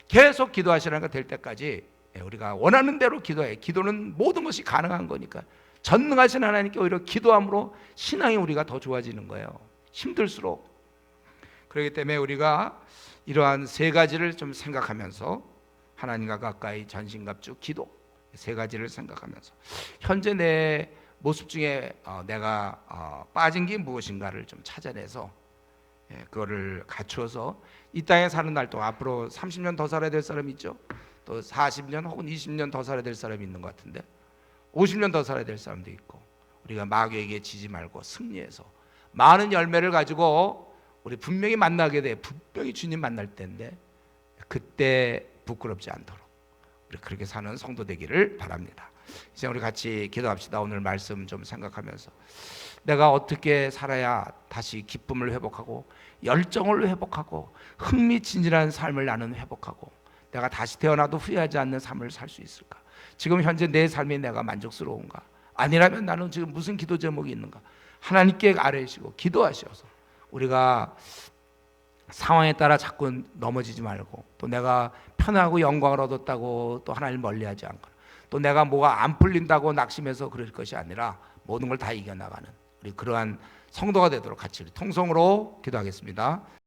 계속 기도하시라는 거 될 때까지 우리가 원하는 대로 기도해. 기도는 모든 것이 가능한 거니까 전능하신 하나님께 오히려 기도함으로 신앙이 우리가 더 좋아지는 거예요. 힘들수록. 그렇기 때문에 우리가 이러한 세 가지를 좀 생각하면서 하나님과 가까이 전신갑주 기도, 세 가지를 생각하면서 현재 내 모습 중에 내가 빠진 게 무엇인가를 좀 찾아내서 그거를 갖추어서 이 땅에 사는 날 동안 앞으로 30년 더 살아야 될 사람이 있죠. 또 40년 혹은 20년 더 살아야 될 사람이 있는 것 같은데 50년 더 살아야 될 사람도 있고, 우리가 마귀에게 지지 말고 승리해서 많은 열매를 가지고 우리 분명히 만나게 돼. 분명히 주님 만날 때인데 그때 부끄럽지 않도록 우리 그렇게 사는 성도 되기를 바랍니다. 이제 우리 같이 기도합시다. 오늘 말씀 좀 생각하면서 내가 어떻게 살아야 다시 기쁨을 회복하고 열정을 회복하고 흥미진진한 삶을 나는 회복하고 내가 다시 태어나도 후회하지 않는 삶을 살 수 있을까? 지금 현재 내 삶이 내가 만족스러운가? 아니라면 나는 지금 무슨 기도 제목이 있는가? 하나님께 아뢰시고 기도하셔서 우리가 상황에 따라 자꾸 넘어지지 말고, 또 내가 편하고 영광을 얻었다고 또 하나님 멀리하지 않고, 또 내가 뭐가 안 풀린다고 낙심해서 그럴 것이 아니라 모든 걸 다 이겨나가는 우리 그러한 성도가 되도록 같이 통성으로 기도하겠습니다.